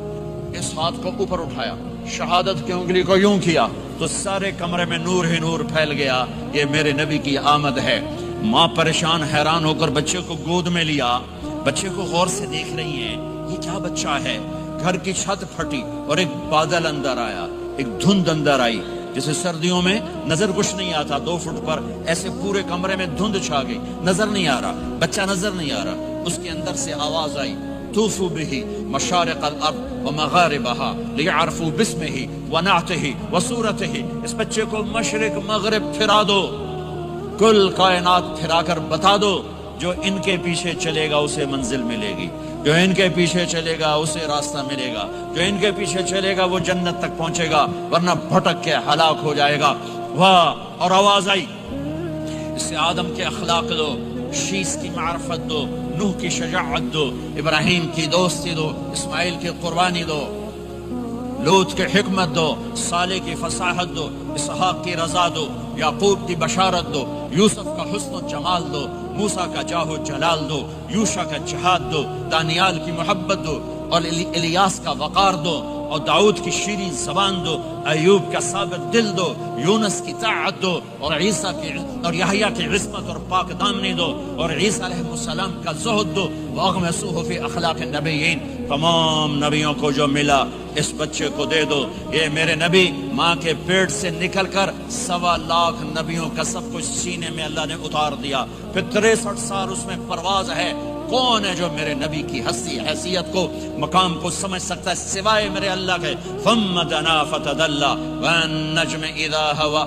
اس ہاتھ کو اوپر اٹھایا، شہادت کی انگلی کو یوں کیا تو سارے کمرے میں نور ہی نور پھیل گیا. یہ میرے نبی کی آمد ہے. ماں پریشان حیران ہو کر بچے کو گود میں لیا، بچے کو غور سے دیکھ رہی ہیں، یہ کیا بچہ ہے. گھر کی چھت پھٹی اور ایک بادل اندر آیا، ایک دھند اندر آئی. جیسے سردیوں میں نظر کچھ نہیں آتا 2 فٹ پر، ایسے پورے کمرے میں دھند چھا گئی، نظر نہیں آ رہا، بچہ نظر نہیں آ رہا، اس کے اندر سے آواز آئی طوفوا به مشارق الارض ومغاربها ليعرفوا باسمه ونعته وصورته، اس بچے کو مشرق مغرب پھرا دو، کل کائنات پھرا کر بتا دو، جو ان کے پیچھے چلے گا اسے منزل ملے گی، جو ان کے پیچھے چلے گا اسے راستہ ملے گا، جو ان کے پیچھے چلے گا وہ جنت تک پہنچے گا، ورنہ بھٹک کے ہلاک ہو جائے گا۔ واہ! اور آواز آئی، اس سے آدم کے اخلاق دو، شیس کی معرفت دو، نوح کی شجاعت دو، ابراہیم کی دوستی دو، اسماعیل کی قربانی دو، لوط کی حکمت دو، صالح کی فصاحت دو، اسحاق کی رضا دو، یعقوب کی بشارت دو، یوسف کا حسن و جمال دو، موسیٰ کا جاہ و جلال دو، یوشع کا جہاد دو، دانیال کی محبت دو، اور الیاس کا وقار دو، اور داؤد کی شیریں زبان دو، ایوب کا ثابت دل دو، یونس کی طاعت دو، اور عیسیٰ کی اور یحییٰ کی عصمت اور پاک دامنی دو، اور عیسیٰ علیہ السلام کا زہد دو، وَأَغْمَسُوهُ فِي أَخْلَاقِ النَّبِيِّينَ۔ تمام نبیوں کو جو ملا اس بچے کو دے دو۔ یہ میرے نبی ماں کے پیٹ سے نکل کر 1.25 لاکھ نبیوں کا سب کچھ سینے میں اللہ نے اتار دیا، پھر 63 سال اس میں پرواز ہے۔ کون ہے جو میرے نبی کی ہستی حیثیت کو مقام کو سمجھ سکتا ہے سوائے میرے اللہ کے؟ ثم دنا فتدلى والنجم اذا هوى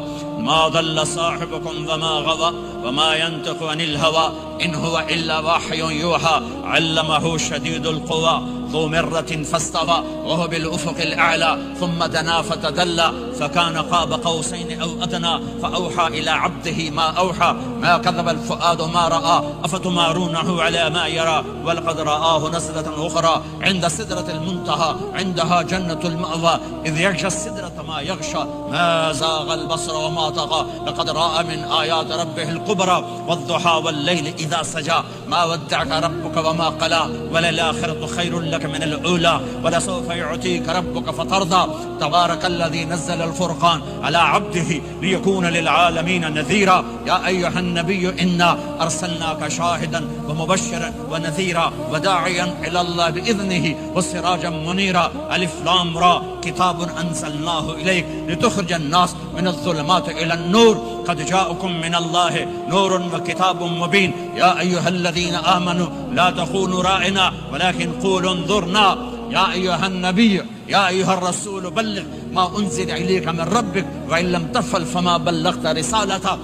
ما ضل صاحبكم وما غوى وما ينطق عن الهوى ان هو الا وحي يوحى علمه شديد القوى ذو مرة فاستوى وهو بالافق الاعلى ثم دنا فتدلى فكان قاب قوسين او ادنى فاوحى الى عبده ما اوحى ما كذب الفؤاد ما راى افتمارونه على ما يرى ولقد رآه نزلة اخرى عند سدرة المنتهى عندها جنة المأوى اذ يغشى السدرة ما يغشى ما زاغ البصر وما طغى لقد رأى من آيات ربه الكبرى والضحى والليل اذا سجى ما ودعك ربك وما قلى وللآخرة خير لك من الأولى ولسوف يعطيك ربك فترضى تبارك الذي نزل الفرقان على عبده ليكون للعالمين نذيرا يا أيها النبي إنا أرسلناك شاهدا ومبشرا ونذيرا وداعيا إلى الله بإذنه وسراجا منيرا ألف لام را كتاب أنزلناه إليك لتخرج الناس من الظلمات إلى النور قد جاءكم من الله نور وكتاب مبين يا أيها الذين آمنوا لا تخونوا رائنا ولكن قولوا انظرنا يا أيها النبي يا أيها الرسول بلغ ما أنزل إليك من ربك وإن لم تفعل فما بلغت رسالته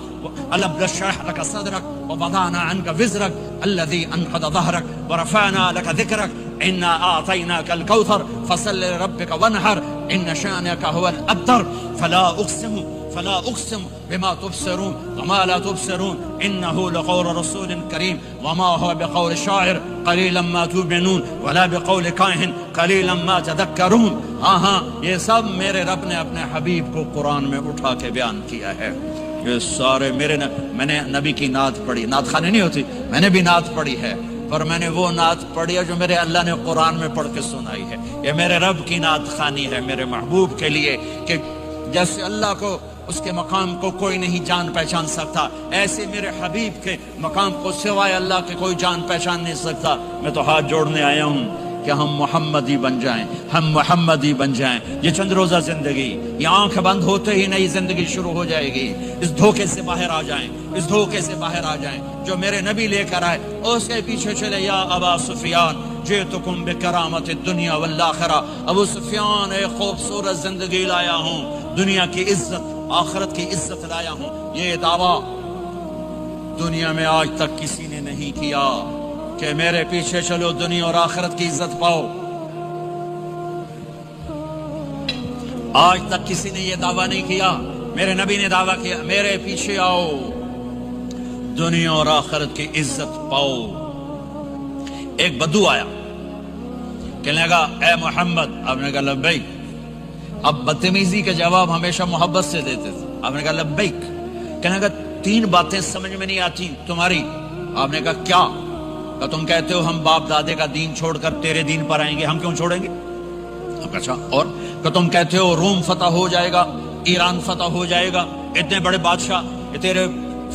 ألم نشرح لك صدرك ووضعنا عنك وزرك الذي أنقض ظهرك ورفعنا لك ذكرك إنا أعطيناك الكوثر فصل لربك وانحر إن شانك هو الأبتر فلا أقسم بما تبصرون وما لا تبصرون إنه لقول رسول كريم وما هو بقول شاعر قليلا ما تؤمنون ولا بقول كاهن قليلا ما تذكرون۔ ہاں یہ سب میرے رب نے اپنے حبیب کو قرآن میں اٹھا کے بیان کیا ہے۔ یہ سارے میں نے نبی کی نعت پڑھی، نعت خانی نہیں ہوتی، میں نے بھی نعت پڑھی ہے، پر میں نے وہ نعت پڑھی ہے جو میرے اللہ نے قرآن میں پڑھ کے سنائی ہے۔ یہ میرے رب کی نعت خانی ہے میرے محبوب کے لیے، کہ جیسے اللہ کو اس کے مقام کو کوئی نہیں جان پہچان سکتا، ایسے میرے حبیب کے مقام کو سوائے اللہ کے کوئی جان پہچان نہیں سکتا۔ میں تو ہاتھ جوڑنے آیا ہوں کہ ہم محمدی بن جائیں، ہم محمدی بن جائیں۔ یہ چند روزہ زندگی، یہ آنکھ بند ہوتے ہی نئی زندگی شروع ہو جائے گی۔ اس دھوکے سے باہر آ جائیں، اس دھوکے سے باہر آ جائیں جو میرے نبی لے کر آئے، اس کے پیچھے چلے۔ یا ابا سفیان جئتکم بکرامت الدنیا والآخرہ، ابو سفیان ایک خوبصورت زندگی لایا ہوں، دنیا کی عزت آخرت کی عزت لایا ہوں۔ یہ دعویٰ دنیا میں آج تک کسی نے نہیں کیا کہ میرے پیچھے چلو دنیا اور آخرت کی عزت پاؤ۔ آج تک کسی نے یہ دعویٰ نہیں کیا، میرے نبی نے دعویٰ کیا میرے پیچھے آؤ دنیا اور آخرت کی عزت پاؤ۔ ایک بدو آیا، کہنے لگا اے محمد، آپ نے کہا لبیک۔ اب بدتمیزی کا جواب ہمیشہ محبت سے دیتے تھے۔ آپ نے کہا لبیک۔ کہنے لگا 3 باتیں سمجھ میں نہیں آتی تمہاری۔ آپ نے کہا کیا؟ کہ تم کہتے ہو ہم باپ دادے کا دین چھوڑ کر تیرے دین پر آئیں گے، ہم کیوں چھوڑیں گے؟ اچھا، اور کہ تم کہتے ہو روم فتح ہو جائے گا، ایران فتح ہو جائے گا، اتنے بڑے بادشاہ یہ تیرے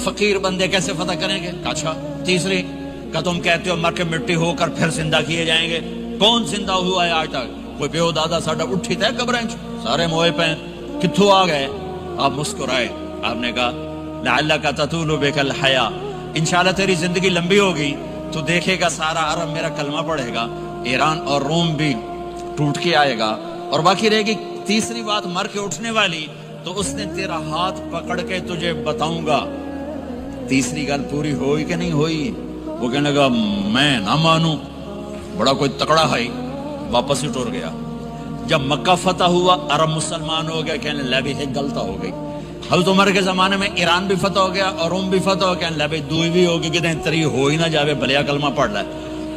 فقیر بندے کیسے فتح کریں گے؟ اچھا، تیسری کہ تم کہتے ہو مر کے مٹی ہو کر پھر زندہ کیے جائیں گے۔ کون زندہ ہوا ہے آج تک؟ کوئی پیو دادا ساڈا اٹھی تے قبریں سارے موئے پہ کتھوں آ گئے؟ آپ مسکرائے. آپ نے کہا لعلک تطول بک الحیا، انشاءاللہ تیری زندگی لمبی ہوگی تو دیکھے گا سارا عرب میرا کلمہ پڑھے گا، ایران اور روم بھی ٹوٹ کے آئے گا، اور باقی رہے گی تیسری بات مر کے اٹھنے والی، تو اس نے تیرا ہاتھ پکڑ کے تجھے بتاؤں گا. تیسری گل پوری ہوئی کہ نہیں ہوئی؟ وہ کہنے لگا میں نہ مانوں، بڑا کوئی تکڑا ہے، واپس ہی ٹور گیا. جب مکہ فتح ہوا عرب مسلمان ہو گیا، کہنے لگے ایک غلطہ ہو گئی. حضرت عمر کے زمانے میں ایران بھی فتح ہو گیا اور روم بھی فتح ہو گیا، کہنے لگے دوئی بھی ہوگی کہ تری ہو ہی نہ جاوے، بھلیا کلمہ پڑھ لے.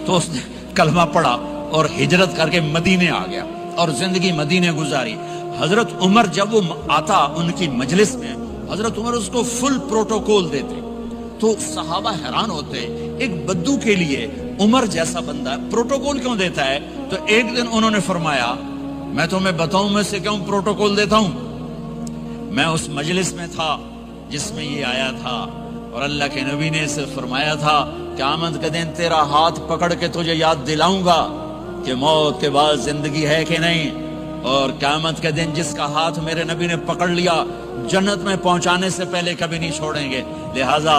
تو اس نے کلمہ پڑھا اور ہجرت کر کے مدینے آ گیا اور زندگی مدینے گزاری. حضرت عمر جب وہ آتا ان کی مجلس میں، حضرت عمر اس کو فل پروٹوکول دیتے، تو صحابہ حیران ہوتے ایک بدو کے لیے عمر جیسا بندہ پروٹوکول کیوں دیتا ہے. تو ایک دن انہوں نے فرمایا میں تمہیں بتاؤں میں سے کیوں پروٹوکول دیتا ہوں. میں اس مجلس میں تھا جس میں یہ آیا تھا، اور اللہ کے نبی نے اسے فرمایا تھا قیامت کے دن تیرا ہاتھ پکڑ کے تجھے یاد دلاؤں گا کہ موت کے بعد زندگی ہے کہ نہیں، اور قیامت کے دن جس کا ہاتھ میرے نبی نے پکڑ لیا جنت میں پہنچانے سے پہلے کبھی نہیں چھوڑیں گے. لہٰذا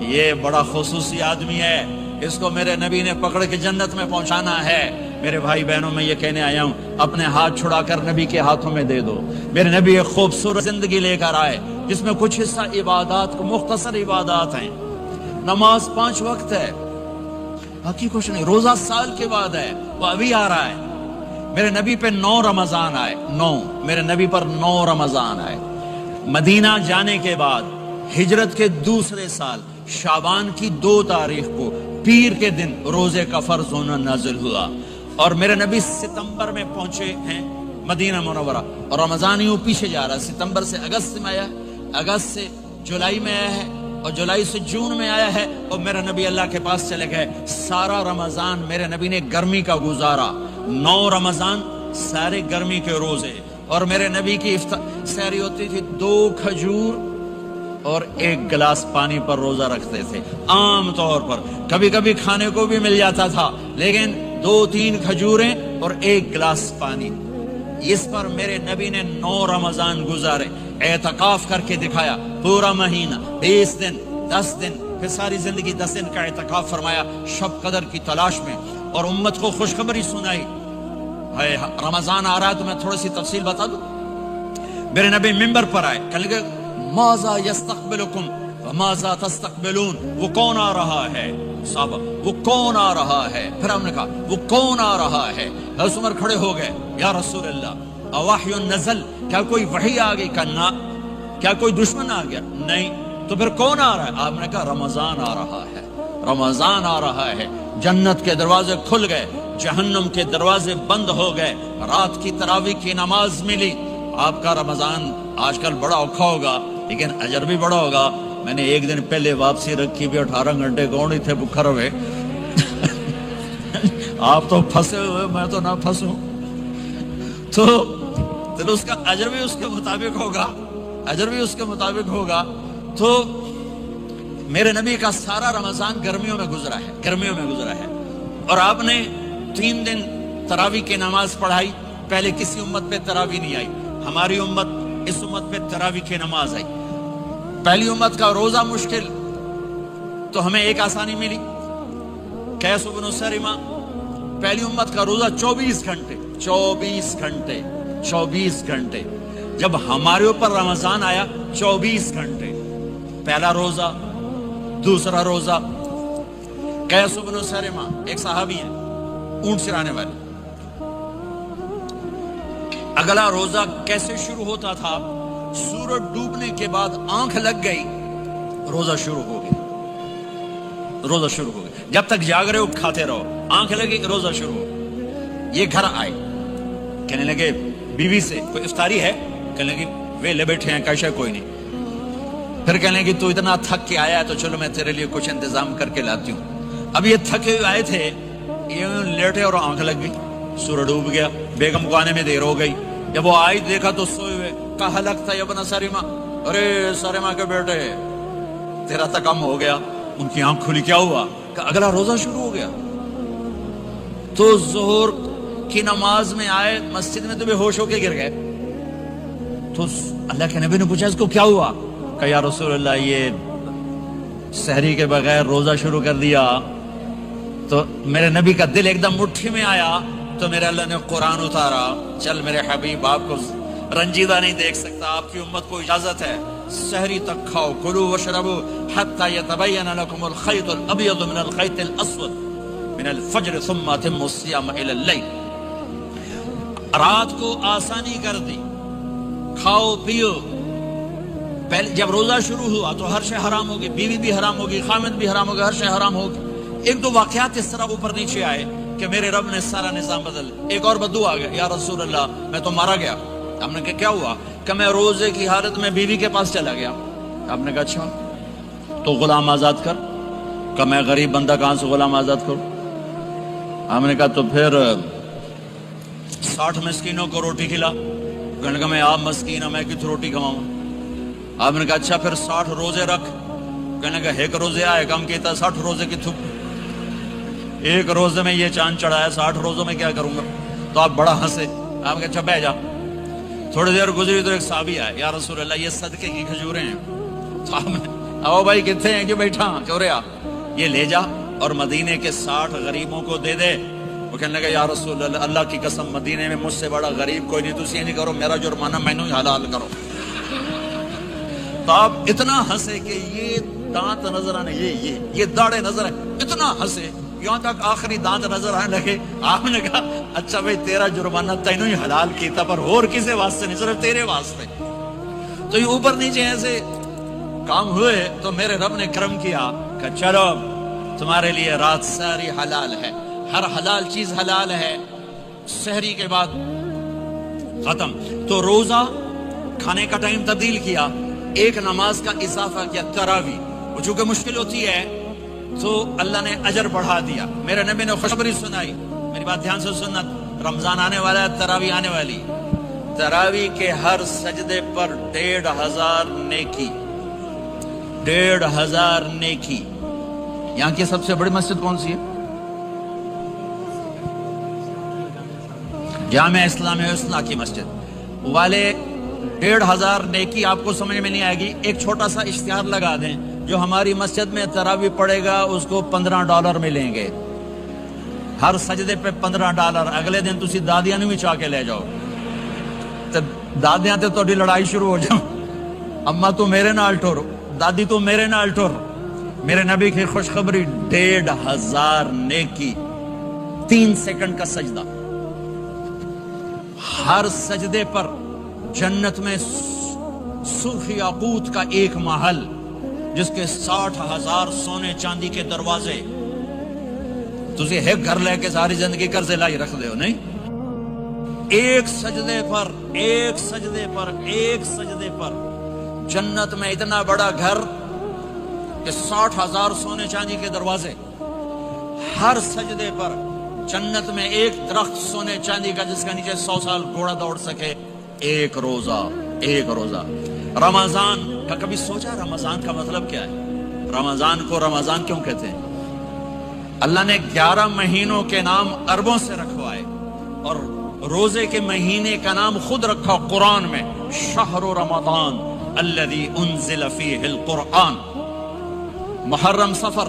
یہ بڑا خصوصی آدمی ہے، اس کو میرے نبی نے پکڑ کے جنت میں پہنچانا ہے. میرے بھائی بہنوں میں یہ کہنے آیا ہوں اپنے ہاتھ چھڑا کر نبی کے ہاتھوں میں دے دو. میرے نبی ایک خوبصورت زندگی لے کر آئے جس میں کچھ حصہ عبادات کو مختصر عبادات ہیں. نماز 5 وقت ہے، باقی کچھ نہیں. روزہ سال کے بعد ہے، وہ ابھی آ رہا ہے. میرے نبی پہ 9 رمضان آئے، 9 میرے نبی پر 9 رمضان آئے. مدینہ جانے کے بعد ہجرت کے دوسرے سال شعبان کی 2 تاریخ کو پیر کے دن روزے کا فرض ہونا نازل ہوا، اور میرے نبی ستمبر میں پہنچے ہیں مدینہ منورہ، اور رمضان یوں پیچھے جا رہا. ستمبر سے اگست میں آیا، اگست سے جولائی میں آیا ہے، اور جولائی سے جون میں آیا ہے، اور میرے نبی اللہ کے پاس چلے گئے. سارا رمضان میرے نبی نے گرمی کا گزارا. 9 رمضان سارے گرمی کے روزے، اور میرے نبی کی سحری ہوتی تھی 2 کھجور اور 1 گلاس پانی پر روزہ رکھتے تھے. عام طور پر کبھی کبھی کھانے کو بھی مل جاتا تھا، لیکن 2-3 کھجوریں اور 1 گلاس پانی. اس پر میرے نبی نے 9 رمضان گزارے، اعتکاف کر کے دکھایا. پورا مہینہ 20 دن 10 دن، پھر ساری زندگی 10 دن کا اعتکاف فرمایا شب قدر کی تلاش میں، اور امت کو خوشخبری سنائی. رمضان آ رہا ہے تو میں تھوڑی سی تفصیل بتا دوں. میرے نبی منبر پر آئے، کہنے لگے ماذا یستقبلکم وماذا تستقبلون، وہ کون آ رہا ہے؟ صحابہ وہ کون آ رہا ہے؟ پھر ہم نے کہا وہ کون آ رہا ہے؟ حضرت عمر کھڑے ہو گئے، یا رسول اللہ اوحی نزل، کیا کوئی وحی آ گئی؟ کہا کیا کوئی دشمن آ گیا؟ نہیں. تو پھر کون آ رہا ہے؟ آپ نے کہا رمضان آ رہا ہے، رمضان آ رہا ہے. جنت کے دروازے کھل گئے، جہنم کے دروازے بند ہو گئے، رات کی تراویح کی نماز ملی. آپ کا رمضان آج کل بڑا اوکھا ہوگا لیکن اجر بھی بڑا ہوگا. میں نے ایک دن پہلے واپسی رکھی بھی 18 گھنٹے کون ہی تھے بکھر ہوئے. آپ تو پھنسے ہوئے، میں تو نہ پھنسوں. تو اس کا اجر بھی اس کے مطابق ہوگا، اجر بھی اس کے مطابق ہوگا. تو میرے نبی کا سارا رمضان گرمیوں میں گزرا ہے، گرمیوں میں گزرا ہے. اور آپ نے 3 دن تراویح کی نماز پڑھائی. پہلے کسی امت پہ تراویح نہیں آئی، ہماری امت اس امت پہ تراویح کی نماز آئی. پہلی امت کا روزہ مشکل، تو ہمیں ایک آسانی ملی. قیس بن سرمہ، پہلی امت کا روزہ 24 گھنٹے 24 گھنٹے 24 گھنٹے. جب ہمارے اوپر رمضان آیا 24 گھنٹے. پہلا روزہ، دوسرا روزہ. قیس بن سرمہ ایک صحابی ہیں، اونٹ چرانے والے. اگلا روزہ کیسے شروع ہوتا تھا؟ سورج ڈوبنے کے بعد آنکھ لگ گئی، روزہ شروع ہو گیا، روزہ شروع ہو گیا. جب تک جاگ رہے ہو کھاتے رہو، آنکھ لگی روزہ شروع ہو. یہ گھر آئے، کہنے لگے بیوی سے کوئی افطاری ہے؟ کہنے لگے ویلے بیٹھے ہیں، کیسا کوئی نہیں. پھر کہنے لگے تو اتنا تھک کے آیا ہے تو چلو میں تیرے لیے کچھ انتظام کر کے لاتی ہوں. اب یہ تھکے ہوئے آئے تھے، یہ لیٹے اور آنکھ لگ گئی، سورج ڈوب گیا. بیگم کو آنے میں دیر ہو گئی. جب وہ آئی دیکھا تو سوئے ہوئے. کہا لگتا ہے ابن سرمہ، ارے سرمہ کے بیٹے تیرا تو کم ہو گیا. ان کی آنکھ کھلی، کیا ہوا؟ کہ اگلا روزہ شروع ہو گیا. تو ظہر کی نماز میں آئے مسجد میں تو بے ہوش ہو کے گر گئے. تو اللہ کے نبی نے پوچھا اس کو کیا ہوا؟ کہ یا رسول اللہ یہ سحری کے بغیر روزہ شروع کر دیا. تو میرے نبی کا دل ایک دم مٹھی میں آیا. تو میرے اللہ نے قرآن اتارا. چل میرے حبیب، آپ کو رنجیدہ نہیں دیکھ سکتا، آپ کی امت کو اجازت ہے سحری تک کھاؤ. کلوا واشربوا حتى يتبين لكم الخيط الابيض من الخيط الاسود من الفجر ثم اتموا الصيام الى الليل. رات کو آسانی کر دی، کھاؤ پیو. پہلے جب روزہ شروع ہوا تو ہر شے حرام ہوگی، بیوی بھی حرام ہوگی، خامد بھی حرام ہوگی، ہر شے حرام ہوگی. ایک دو واقعات اس طرح اوپر نیچے آئے کہ میرے رب نے سارا نظام بدل. ایک اور بدو آ گیا، یا رسول اللہ میں تو مارا گیا. ہم نے کہا کیا ہوا؟ کہ میں روزے کی حالت میں بیوی کے پاس چلا گیا. آپ نے کہا اچھا تو غلام آزاد کر. کہ میں غریب بندہ کہاں سے غلام آزاد کروں؟ ہم نے کہا تو پھر 60 مسکینوں کو روٹی کھلا. کہنے کا میں آپ مسکین ہوں، میں کت روٹی کھواؤں؟ آپ نے کہا اچھا پھر 60 روزے رکھ. کہنے کا ایک روزے آئے کم کہتا 60 روزے کی تھوک. ایک روزے میں یہ چاند چڑھایا، 60 روزوں میں کیا کروں گا؟ تو آپ بڑا ہنسے. آپ کہا اچھا بہ جا. تھوڑی دیر گزری تو ایک صحابی آئے، یا رسول اللہ یہ صدقے کی کھجوریں ہیں. صاحب نے آؤ بھائی کتنے ہیں؟ جو بیٹھا چوریا یہ لے جا اور مدینے کے 60 غریبوں کو دے دے. وہ کہنے لگا یا رسول اللہ اللہ کی قسم مدینے میں مجھ سے بڑا غریب کوئی نہیں، تسی یہ نہیں کرو، میرا جرمانہ میں نے حلال کرو. تو آپ اتنا ہنسے کہ یہ دانت نظر آنے، یہ داڑے نظر آئے. اتنا ہنسے یہاں تک آخری دانت نظر آنے لگے. آپ نے کہا اچھا بھائی تیرا جرمانہ تینوں ہی حلال کیتا، پر اور کسی واسطے نہیں، صرف تیرے واسطے. تو یہ اوپر نیچے ایسے کام ہوئے تو میرے رب نے کرم کیا کہ چلو تمہارے لیے رات ساری حلال ہے، ہر حلال چیز حلال ہے. سحری کے بعد ختم. تو روزہ کھانے کا ٹائم تبدیل کیا، ایک نماز کا اضافہ کیا، تراویح. وہ چونکہ مشکل ہوتی ہے تو اللہ نے اجر بڑھا دیا. میرے نبی نے خوشخبری سنائی، میری بات دھیان سے سننا. رمضان آنے والا ہے، تراویح آنے والی. تراویح کے ہر سجدے پر 1500 نیکی، 1500 نیکی. یہاں کی سب سے بڑی مسجد کون سی ہے؟ جامع اسلامیہ حسنہ کی مسجد والے. 1500 نیکی آپ کو سمجھ میں نہیں آئے گی. ایک چھوٹا سا اشتہار لگا دیں، جو ہماری مسجد میں تراویح پڑے گا اس کو $15 ملیں گے ہر سجدے پہ. $15. اگلے دن تسی دادیاں بھی چاہ کے لے جاؤ. دادیاں تے تہاڈی لڑائی شروع ہو جاؤ، اما تو میرے نال ٹر، دادی تو میرے نال ٹر. میرے نبی کی خوشخبری 1500 نیکی، 3 سیکنڈ کا سجدہ. ہر سجدے پر جنت میں سرخ یاقوت کا ایک محل جس کے 60,000 سونے چاندی کے دروازے. تسی ایک گھر لے کے ساری زندگی قرضے لائی رکھ دے ہو نہیں. ایک سجدے پر، ایک سجدے پر، ایک سجدے پر جنت میں اتنا بڑا گھر کہ 60,000 سونے چاندی کے دروازے. ہر سجدے پر جنت میں ایک درخت سونے چاندی کا جس کا نیچے 100 سال گھوڑا دوڑ سکے. ایک روزہ، ایک روزہ. رمضان کا کبھی سوچا رمضان کا مطلب کیا ہے؟ رمضان کو رمضان کیوں کہتے ہیں؟ اللہ نے 11 مہینوں کے نام عربوں سے رکھوائے اور روزے کے مہینے کا نام خود رکھا قرآن میں، شہر رمضان الذی انزل فیہ القرآن. محرم، صفر،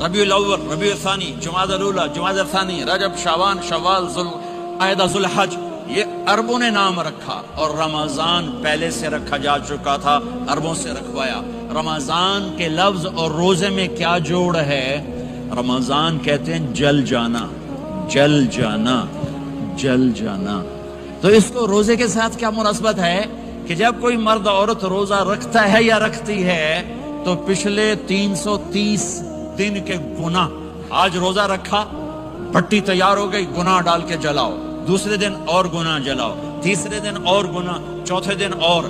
ربیع الاول، ربیع الثانی، جمادی الاولی، جمادی الثانی، رجب، شعبان، شوال، ذوالقعدہ، ذوالحج. یہ عربوں نے نام رکھا اور رمضان پہلے سے رکھا جا چکا تھا، عربوں سے رکھوایا. رمضان کے لفظ اور روزے میں کیا جوڑ ہے؟ رمضان کہتے ہیں جل جانا، جل جانا، جل جانا. تو اس کو روزے کے ساتھ کیا مناسبت ہے کہ جب کوئی مرد عورت روزہ رکھتا ہے یا رکھتی ہے تو پچھلے 330 دن کے گناہ، آج روزہ رکھا، بھٹی تیار ہو گئی، گناہ ڈال کے جلاؤ. دوسرے دن اور گناہ جلاؤ، تیسرے دن اور گناہ، چوتھے دن اور،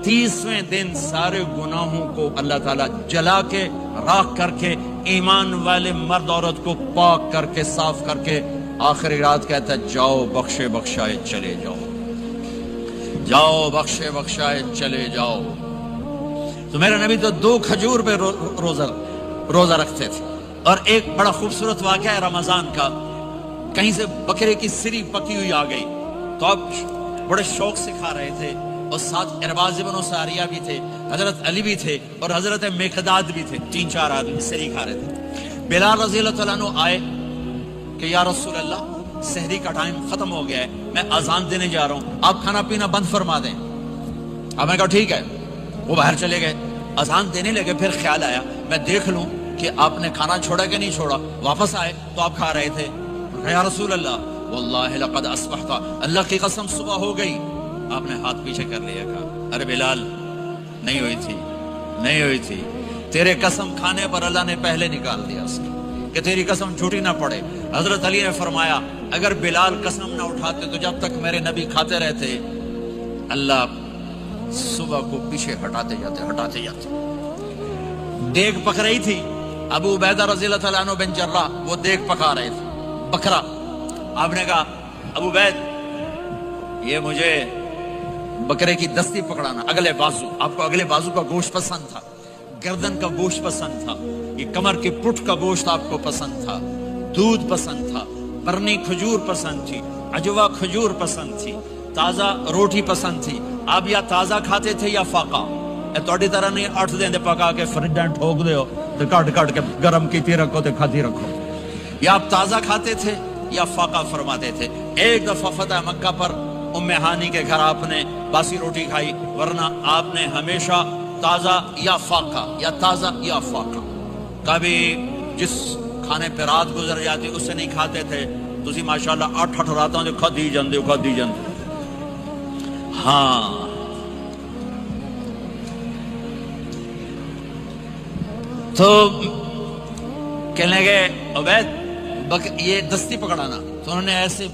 30ویں دن سارے گناہوں کو اللہ تعالیٰ جلا کے، راکھ کر کے، ایمان والے مرد عورت کو پاک کر کے، صاف کر کے، آخری رات کہتا ہے جاؤ بخشے بخشائے چلے جاؤ، جاؤ بخشے بخشائے چلے جاؤ. تو میرے نبی تو 2 کھجور پہ روزہ رکھتے تھے. اور ایک بڑا خوبصورت واقعہ ہے رمضان کا. کہیں سے بکرے کی سری پکی ہوئی آ گئی تو آپ بڑے شوق سے کھا رہے تھے اور ساتھ ارباز بن ساریہ بھی تھے، حضرت علی بھی تھے اور حضرت مقداد بھی تھے، 3-4 آدمی سحری کھا رہے تھے۔ بلال رضی اللہ تعالیٰ عنہ آئے کہ یا رسول اللہ سحری کا ٹائم ختم ہو گیا ہے، میں اذان دینے جا رہا ہوں، آپ کھانا پینا بند فرما دیں۔ اب میں کہا ٹھیک ہے، وہ باہر چلے گئے، اذان دینے لگے، پھر خیال آیا میں دیکھ لوں کہ آپ نے کھانا چھوڑا کہ نہیں چھوڑا۔ واپس آئے تو آپ کھا رہے تھے۔ یا رسول اللہ واللہ لقد اصبحت، اللہ کی قسم صبح ہو گئی۔ آپ نے ہاتھ پیچھے کر لیا، کہا ارے بلال نہیں ہوئی تھی، نہیں ہوئی تھی، تیرے قسم کھانے پر اللہ نے پہلے نکال دیا اس کو کہ تیری قسم جھوٹی نہ پڑے۔ حضرت علی نے فرمایا اگر بلال قسم نہ اٹھاتے تو جب تک میرے نبی کھاتے رہتے اللہ صبح کو پیچھے ہٹاتے جاتے۔ دیگ پک رہی تھی، ابو عبیدہ رضی اللہ تعالیٰ عنہ بن جراح وہ دیگ پکا رہے تھے، بکرا۔ آپ نے کہا ابو عبید یہ مجھے بکرے کی دستی پکڑانا، اگلے بازو، آپ کو اگلے بازو کا گوشت پسند تھا، گردن کا گوشت پسند تھا، یہ کمر کے پٹ کا گوشت آپ کو پسند تھا، دودھ پسند تھا، برنی کھجور پسند تھی، عجوا کھجور پسند تھی، تازہ روٹی پسند تھی۔ آپ یا تازہ کھاتے تھے یا فاقہ، توڑی طرح نہیں 8 دن پکا کے فریڈاں ٹھوک دے ہو تو کٹ کے گرم کیتی رکھو تو کھاتی رکھو، یا آپ تازہ کھاتے تھے یا فاقہ فرماتے تھے۔ ایک دفعہ فتح مکہ پر ام ہانی کے گھر آپ نے باسی روٹی کھائی، ورنہ آپ نے ہمیشہ تازہ یا فاقہ یا تازہ یا فاقہ، کبھی جس کھانے پہ رات گزر جاتی اس سے نہیں کھاتے تھے۔ تسی ماشاءاللہ 8 راتوں جو کھدی جاندے ہاں۔ تو کہنے لگے عبید یہ دستی پکڑانا، تو انہوں نے ایسے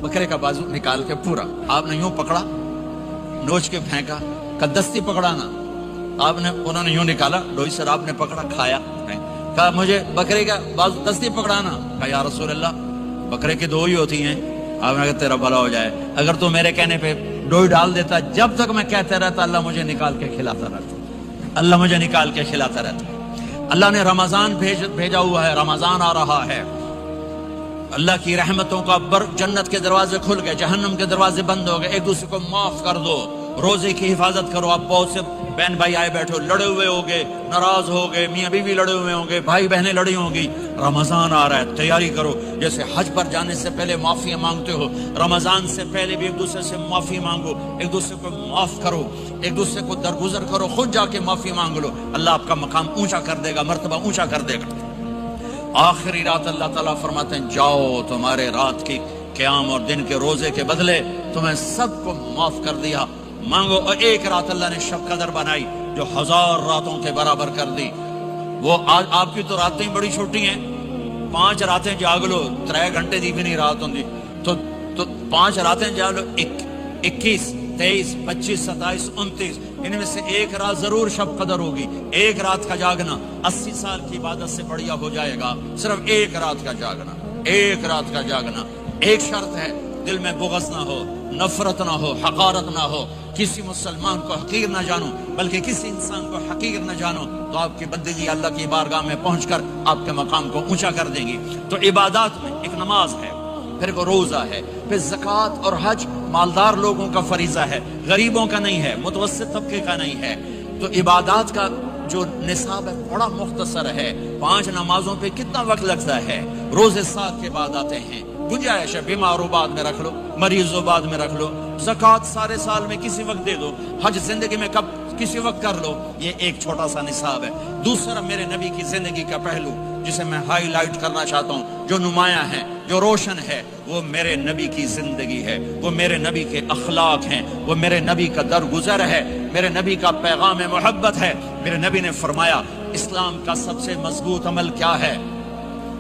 بکرے کا بازو نکال کے پورا آپ نے یوں پکڑا، نوچ کے پھینکا، کہا دستی پکڑانا، انہوں نے یوں نکالا، ڈوئی سر آپ نے پکڑا، کھایا، کہا مجھے بکرے کا بازو دستی پکڑانا۔ کہا یا رسول اللہ بکرے کی 2 ہی ہوتی ہیں۔ آپ نے کہا تیرا بھلا ہو جائے، اگر تو میرے کہنے پہ ڈوئی ڈال دیتا، جب تک میں کہتے رہتا اللہ مجھے نکال کے کھلاتا رہتا، اللہ مجھے نکال کے کھلاتا رہتا۔ اللہ نے رمضان بھیجا ہوا ہے، رمضان آ رہا ہے، اللہ کی رحمتوں کا جنت کے دروازے کھل گئے، جہنم کے دروازے بند ہو گئے، ایک دوسرے کو معاف کر دو، روزے کی حفاظت کرو۔ آپ بہت سے بہن بھائی آئے بیٹھو، لڑے ہوئے ہوگے، ناراض ہوگے، میاں بیوی لڑے ہوئے ہوں گے، بھائی بہنیں لڑی ہوں گی، رمضان آ رہا ہے، تیاری کرو۔ جیسے حج پر جانے سے پہلے معافی مانگتے ہو، رمضان سے پہلے بھی ایک دوسرے سے معافی مانگو، ایک دوسرے کو معاف کرو، ایک دوسرے کو درگزر کرو، خود جا کے معافی مانگ لو، اللہ آپ کا مقام اونچا کر دے گا، مرتبہ اونچا کر دے گا۔ آخری رات اللہ تعالیٰ فرماتے ہیں جاؤ تمہارے رات کی قیام اور دن کے روزے کے بدلے تمہیں سب کو معاف کر دیا، مانگو۔ اور ایک رات اللہ نے شب قدر بنائی جو 1000 راتوں کے برابر کر دی۔ وہ آج آپ کی تو راتیں بڑی چھوٹی ہیں، 5 راتیں جاگ لو، 3 گھنٹے دی بھی نہیں رات ہوندی، تو 5 راتیں جاگ لو، 21 23 25 27 29، ان میں سے ایک رات ضرور شب قدر ہوگی۔ ایک رات کا جاگنا 80 سال کی عبادت سے بڑھیا ہو جائے گا، صرف ایک رات کا جاگنا، ایک رات کا جاگنا۔ ایک شرط ہے، دل میں بغض نہ ہو، نفرت نہ ہو، حقارت نہ ہو، کسی مسلمان کو حقیر نہ جانو، بلکہ کسی انسان کو حقیر نہ جانو، تو آپ کی بندگی اللہ کی بارگاہ میں پہنچ کر آپ کے مقام کو اونچا کر دیں گی۔ تو عبادات میں ایک نماز ہے، پھر ایک روزہ ہے، پھر زکوٰۃ اور حج مالدار لوگوں کا فریضہ ہے، غریبوں کا نہیں ہے، متوسط طبقے کا نہیں ہے۔ تو عبادات کا جو نصاب ہے بڑا مختصر ہے۔ 5 نمازوں پہ کتنا وقت لگتا ہے؟ روزے 7 کے بعد آتے ہیں، گنجائش ہے، بیمار ہو بعد میں رکھ لو، مریض ہو بعد میں رکھ لو، زکوٰۃ سارے سال میں کسی وقت دے دو، حج زندگی میں کب کسی وقت کر لو۔ یہ ایک چھوٹا سا نصاب ہے۔ دوسرا میرے نبی کی زندگی کا پہلو جسے میں ہائی لائٹ کرنا چاہتا ہوں، جو نمایاں ہے، جو روشن ہے، وہ میرے نبی کی زندگی ہے، وہ میرے نبی کے اخلاق ہیں، وہ میرے نبی کا درگزر ہے، میرے نبی کا پیغام محبت ہے۔ میرے نبی نے فرمایا اسلام کا سب سے مضبوط عمل کیا ہے؟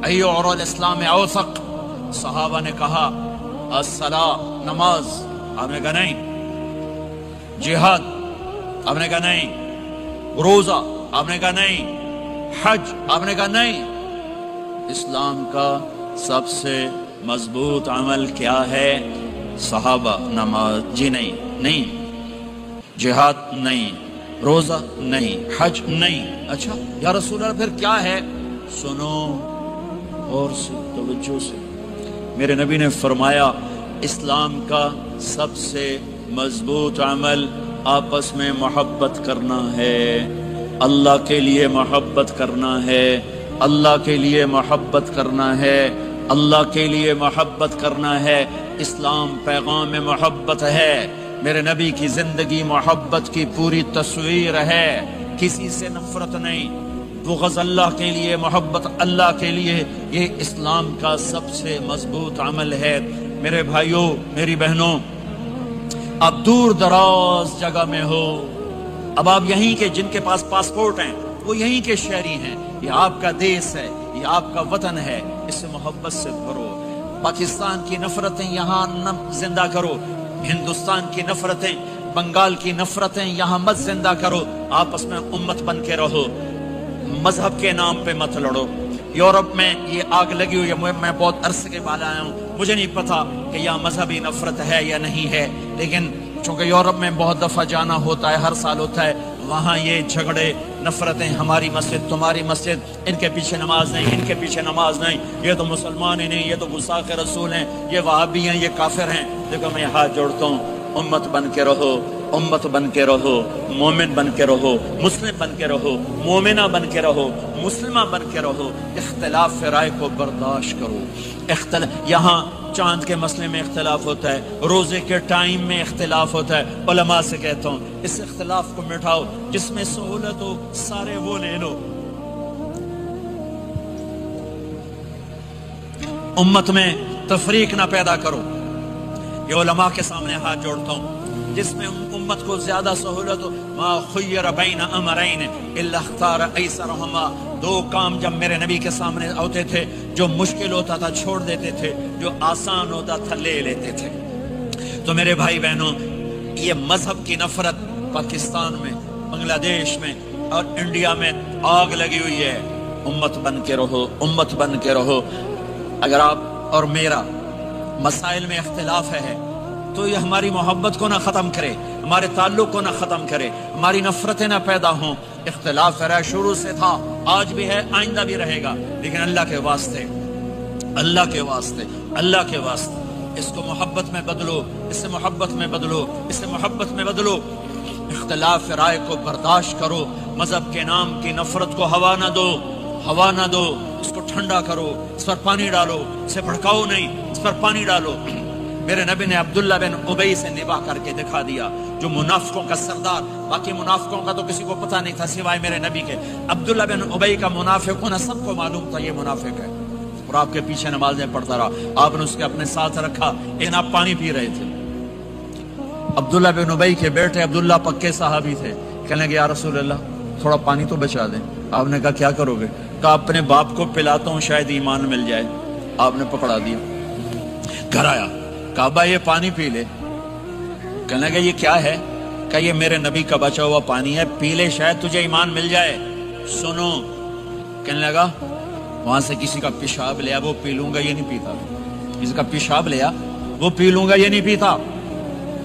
ایو اور الاسلام اوثق۔ صحابہ نے کہا الصلاۃ، نماز، آپ نے کہا نہیں، جہاد، آپ نے کہا نہیں، روزہ، آپ نے کہا نہیں، حج، آپ نے کہا نہیں۔ اسلام کا سب سے مضبوط عمل کیا ہے؟ صحابہ، نماز، جی نہیں، جہاد نہیں، روزہ نہیں، حج نہیں۔ اچھا یا رسول اللہ پھر کیا ہے؟ سنو اور توجہ سے، میرے نبی نے فرمایا اسلام کا سب سے مضبوط عمل آپس میں محبت کرنا ہے، اللہ کے لیے محبت کرنا ہے، اللہ کے لیے محبت کرنا ہے، اللہ کے لیے محبت کرنا ہے۔ اسلام پیغام محبت ہے، میرے نبی کی زندگی محبت کی پوری تصویر ہے، کسی سے نفرت نہیں، بغض اللہ کے لیے، محبت اللہ کے لیے، یہ اسلام کا سب سے مضبوط عمل ہے۔ میرے بھائیوں، میری بہنوں، اب دور دراز جگہ میں ہو، اب آپ یہیں کے جن کے پاس پاسپورٹ ہیں وہ یہیں کے شہری ہیں، یہ آپ کا دیس ہے، یہ آپ کا وطن ہے، اس سے محبت سے بھرو۔ پاکستان کی نفرتیں یہاں نہ زندہ کرو، ہندوستان کی نفرتیں، بنگال کی نفرتیں یہاں مت زندہ کرو، آپس میں امت بن کے رہو، مذہب کے نام پہ مت لڑو۔ یورپ میں یہ آگ لگی ہوئی ہے، میں بہت عرصے کے بعد آیا ہوں، مجھے نہیں پتا کہ یہاں مذہبی نفرت ہے یا نہیں ہے، لیکن چونکہ یورپ میں بہت دفعہ جانا ہوتا ہے، ہر سال ہوتا ہے، وہاں یہ جھگڑے، نفرتیں، ہماری مسجد تمہاری مسجد، ان کے پیچھے نماز نہیں، ان کے پیچھے نماز نہیں، یہ تو مسلمان ہی نہیں، یہ تو گستاخ رسول ہیں، یہ وہابی ہیں، یہ کافر ہیں۔ دیکھو میں ہاتھ جوڑتا ہوں، امت بن کے رہو، امت بن کے رہو، مومن بن کے رہو، مسلم بن کے رہو، مومنہ بن کے رہو، مسلمہ بن کے رہو، اختلاف رائے کو برداشت کرو۔ یہاں چاند کے مسئلے میں اختلاف ہوتا ہے، روزے کے ٹائم میں اختلاف ہوتا ہے، علماء سے کہتا ہوں اس اختلاف کو مٹھاؤ، جس میں سہولت ہو سارے وہ لے لو۔ امت میں تفریق نہ پیدا کرو، یہ علماء کے سامنے ہاتھ جوڑتا ہوں، جس میں امت کو زیادہ سہولت ہو۔ ما خیر بین امرین الا اختار ایسرہما، دو کام جب میرے نبی کے سامنے ہوتے تھے، جو مشکل ہوتا تھا چھوڑ دیتے تھے، جو آسان ہوتا تھا لے لیتے تھے۔ تو میرے بھائی بہنوں، یہ مذہب کی نفرت پاکستان میں، بنگلہ دیش میں اور انڈیا میں آگ لگی ہوئی ہے۔ امت بن کے رہو، امت بن کے رہو۔ اگر آپ اور میرا مسائل میں اختلاف ہے تو یہ ہماری محبت کو نہ ختم کرے، ہمارے تعلق کو نہ ختم کرے، ہماری نفرتیں نہ پیدا ہوں۔ اختلاف ہے، شروع سے تھا، آج بھی ہے، آئندہ بھی رہے گا، لیکن اللہ کے واسطے، اللہ کے واسطے، اللہ کے واسطے اس کو محبت میں بدلو، اس سے محبت میں بدلو، اس سے محبت میں بدلو۔ اختلاف رائے کو برداشت کرو، مذہب کے نام کی نفرت کو ہوا نہ دو، ہوا نہ دو، اس کو ٹھنڈا کرو، اس پر پانی ڈالو، اسے بھڑکاؤ نہیں، اس پر پانی ڈالو۔ میرے نبی نے عبداللہ بن ابی سے نباہ کر کے دکھا دیا، جو منافقوں کا سردار، باقی منافقوں کا تو کسی کو پتہ نہیں تھا سوائے میرے نبی کے، عبداللہ بن ابی کا منافق ہونا سب کو معلوم تھا، یہ منافق ہے، اور آپ کے پیچھے نمازیں پڑھتا رہا، آپ نے اس کے اپنے ساتھ رکھا، لیکن آپ پانی پی رہے تھے۔ عبداللہ بن ابی کے بیٹے عبداللہ پکے صحابی تھے، کہنے لگے یا رسول اللہ تھوڑا پانی تو بچا دیں۔ آپ نے کہا کیا کرو گے؟ کہا اپنے باپ کو پلاتا ہوں شاید ایمان مل جائے۔ آپ نے پکڑا دیا، گھر آیا، کہا ابا یہ پانی پی لے۔ کہنے لگا یہ کیا ہے؟ کہا یہ میرے نبی کا بچا ہوا پانی ہے، پی لے شاید تجھے ایمان مل جائے۔ سنو، کہنے لگا وہاں سے کسی کا پیشاب لیا وہ پی لوں گا، یہ نہیں پیتا، کسی کا پیشاب لیا وہ پی لوں گا، یہ نہیں پیتا۔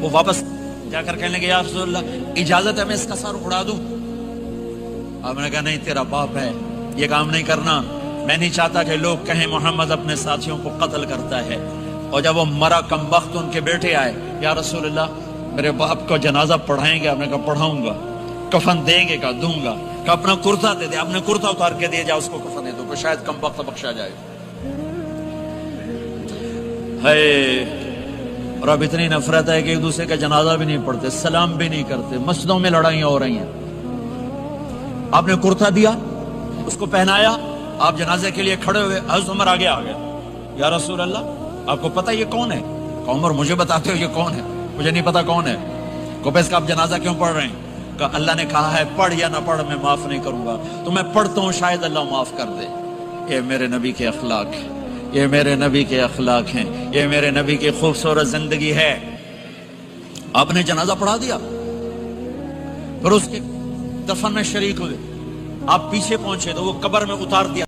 وہ واپس جا کر کہنے لگے یا رسول اللہ اجازت ہے میں اس کا سر اڑا دوں؟ آپ نے کہا نہیں، تیرا باپ ہے، یہ کام نہیں کرنا، میں نہیں چاہتا کہ لوگ کہیں محمد اپنے ساتھیوں کو قتل کرتا ہے۔ اور جب وہ مرا کم بخت، ان کے بیٹے آئے، یا رسول اللہ میرے باپ کو جنازہ پڑھائیں گے؟ آپ نے کہا پڑھاؤں گا۔ کفن دیں گے؟ کہا دوں گا۔ کہ اپنا کرتا دے دے، اپنے کرتا اتار کے دے جا، اس کو کفن دے دو کہ شاید کم وقت بخشا جائے۔ ہے اور اب اتنی نفرت ہے کہ ایک دوسرے کا جنازہ بھی نہیں پڑھتے، سلام بھی نہیں کرتے، مسجدوں میں لڑائیاں ہو رہی ہیں۔ آپ نے کرتا دیا، اس کو پہنایا، آپ جنازے کے لیے کھڑے ہوئے، حضرت عمر آگے آ گیا، یا رسول اللہ آپ کو پتہ یہ کون ہے؟ کہ عمر مجھے بتاتے ہو یہ کون ہے؟ مجھے نہیں پتا کون ہے۔ کہ اس کا آپ جنازہ کیوں پڑھ رہے ہیں؟ کہ اللہ نے کہا ہے پڑھ یا نہ پڑھ میں معاف نہیں کروں گا، تو میں پڑھتا ہوں شاید اللہ معاف کر دے۔ یہ میرے نبی کے اخلاق ہیں، یہ میرے نبی کے اخلاق ہیں، یہ میرے نبی کی خوبصورت زندگی ہے۔ آپ نے جنازہ پڑھا دیا، پھر اس کے دفن میں شریک ہوئے، آپ پیچھے پہنچے تو وہ قبر میں اتار دیا۔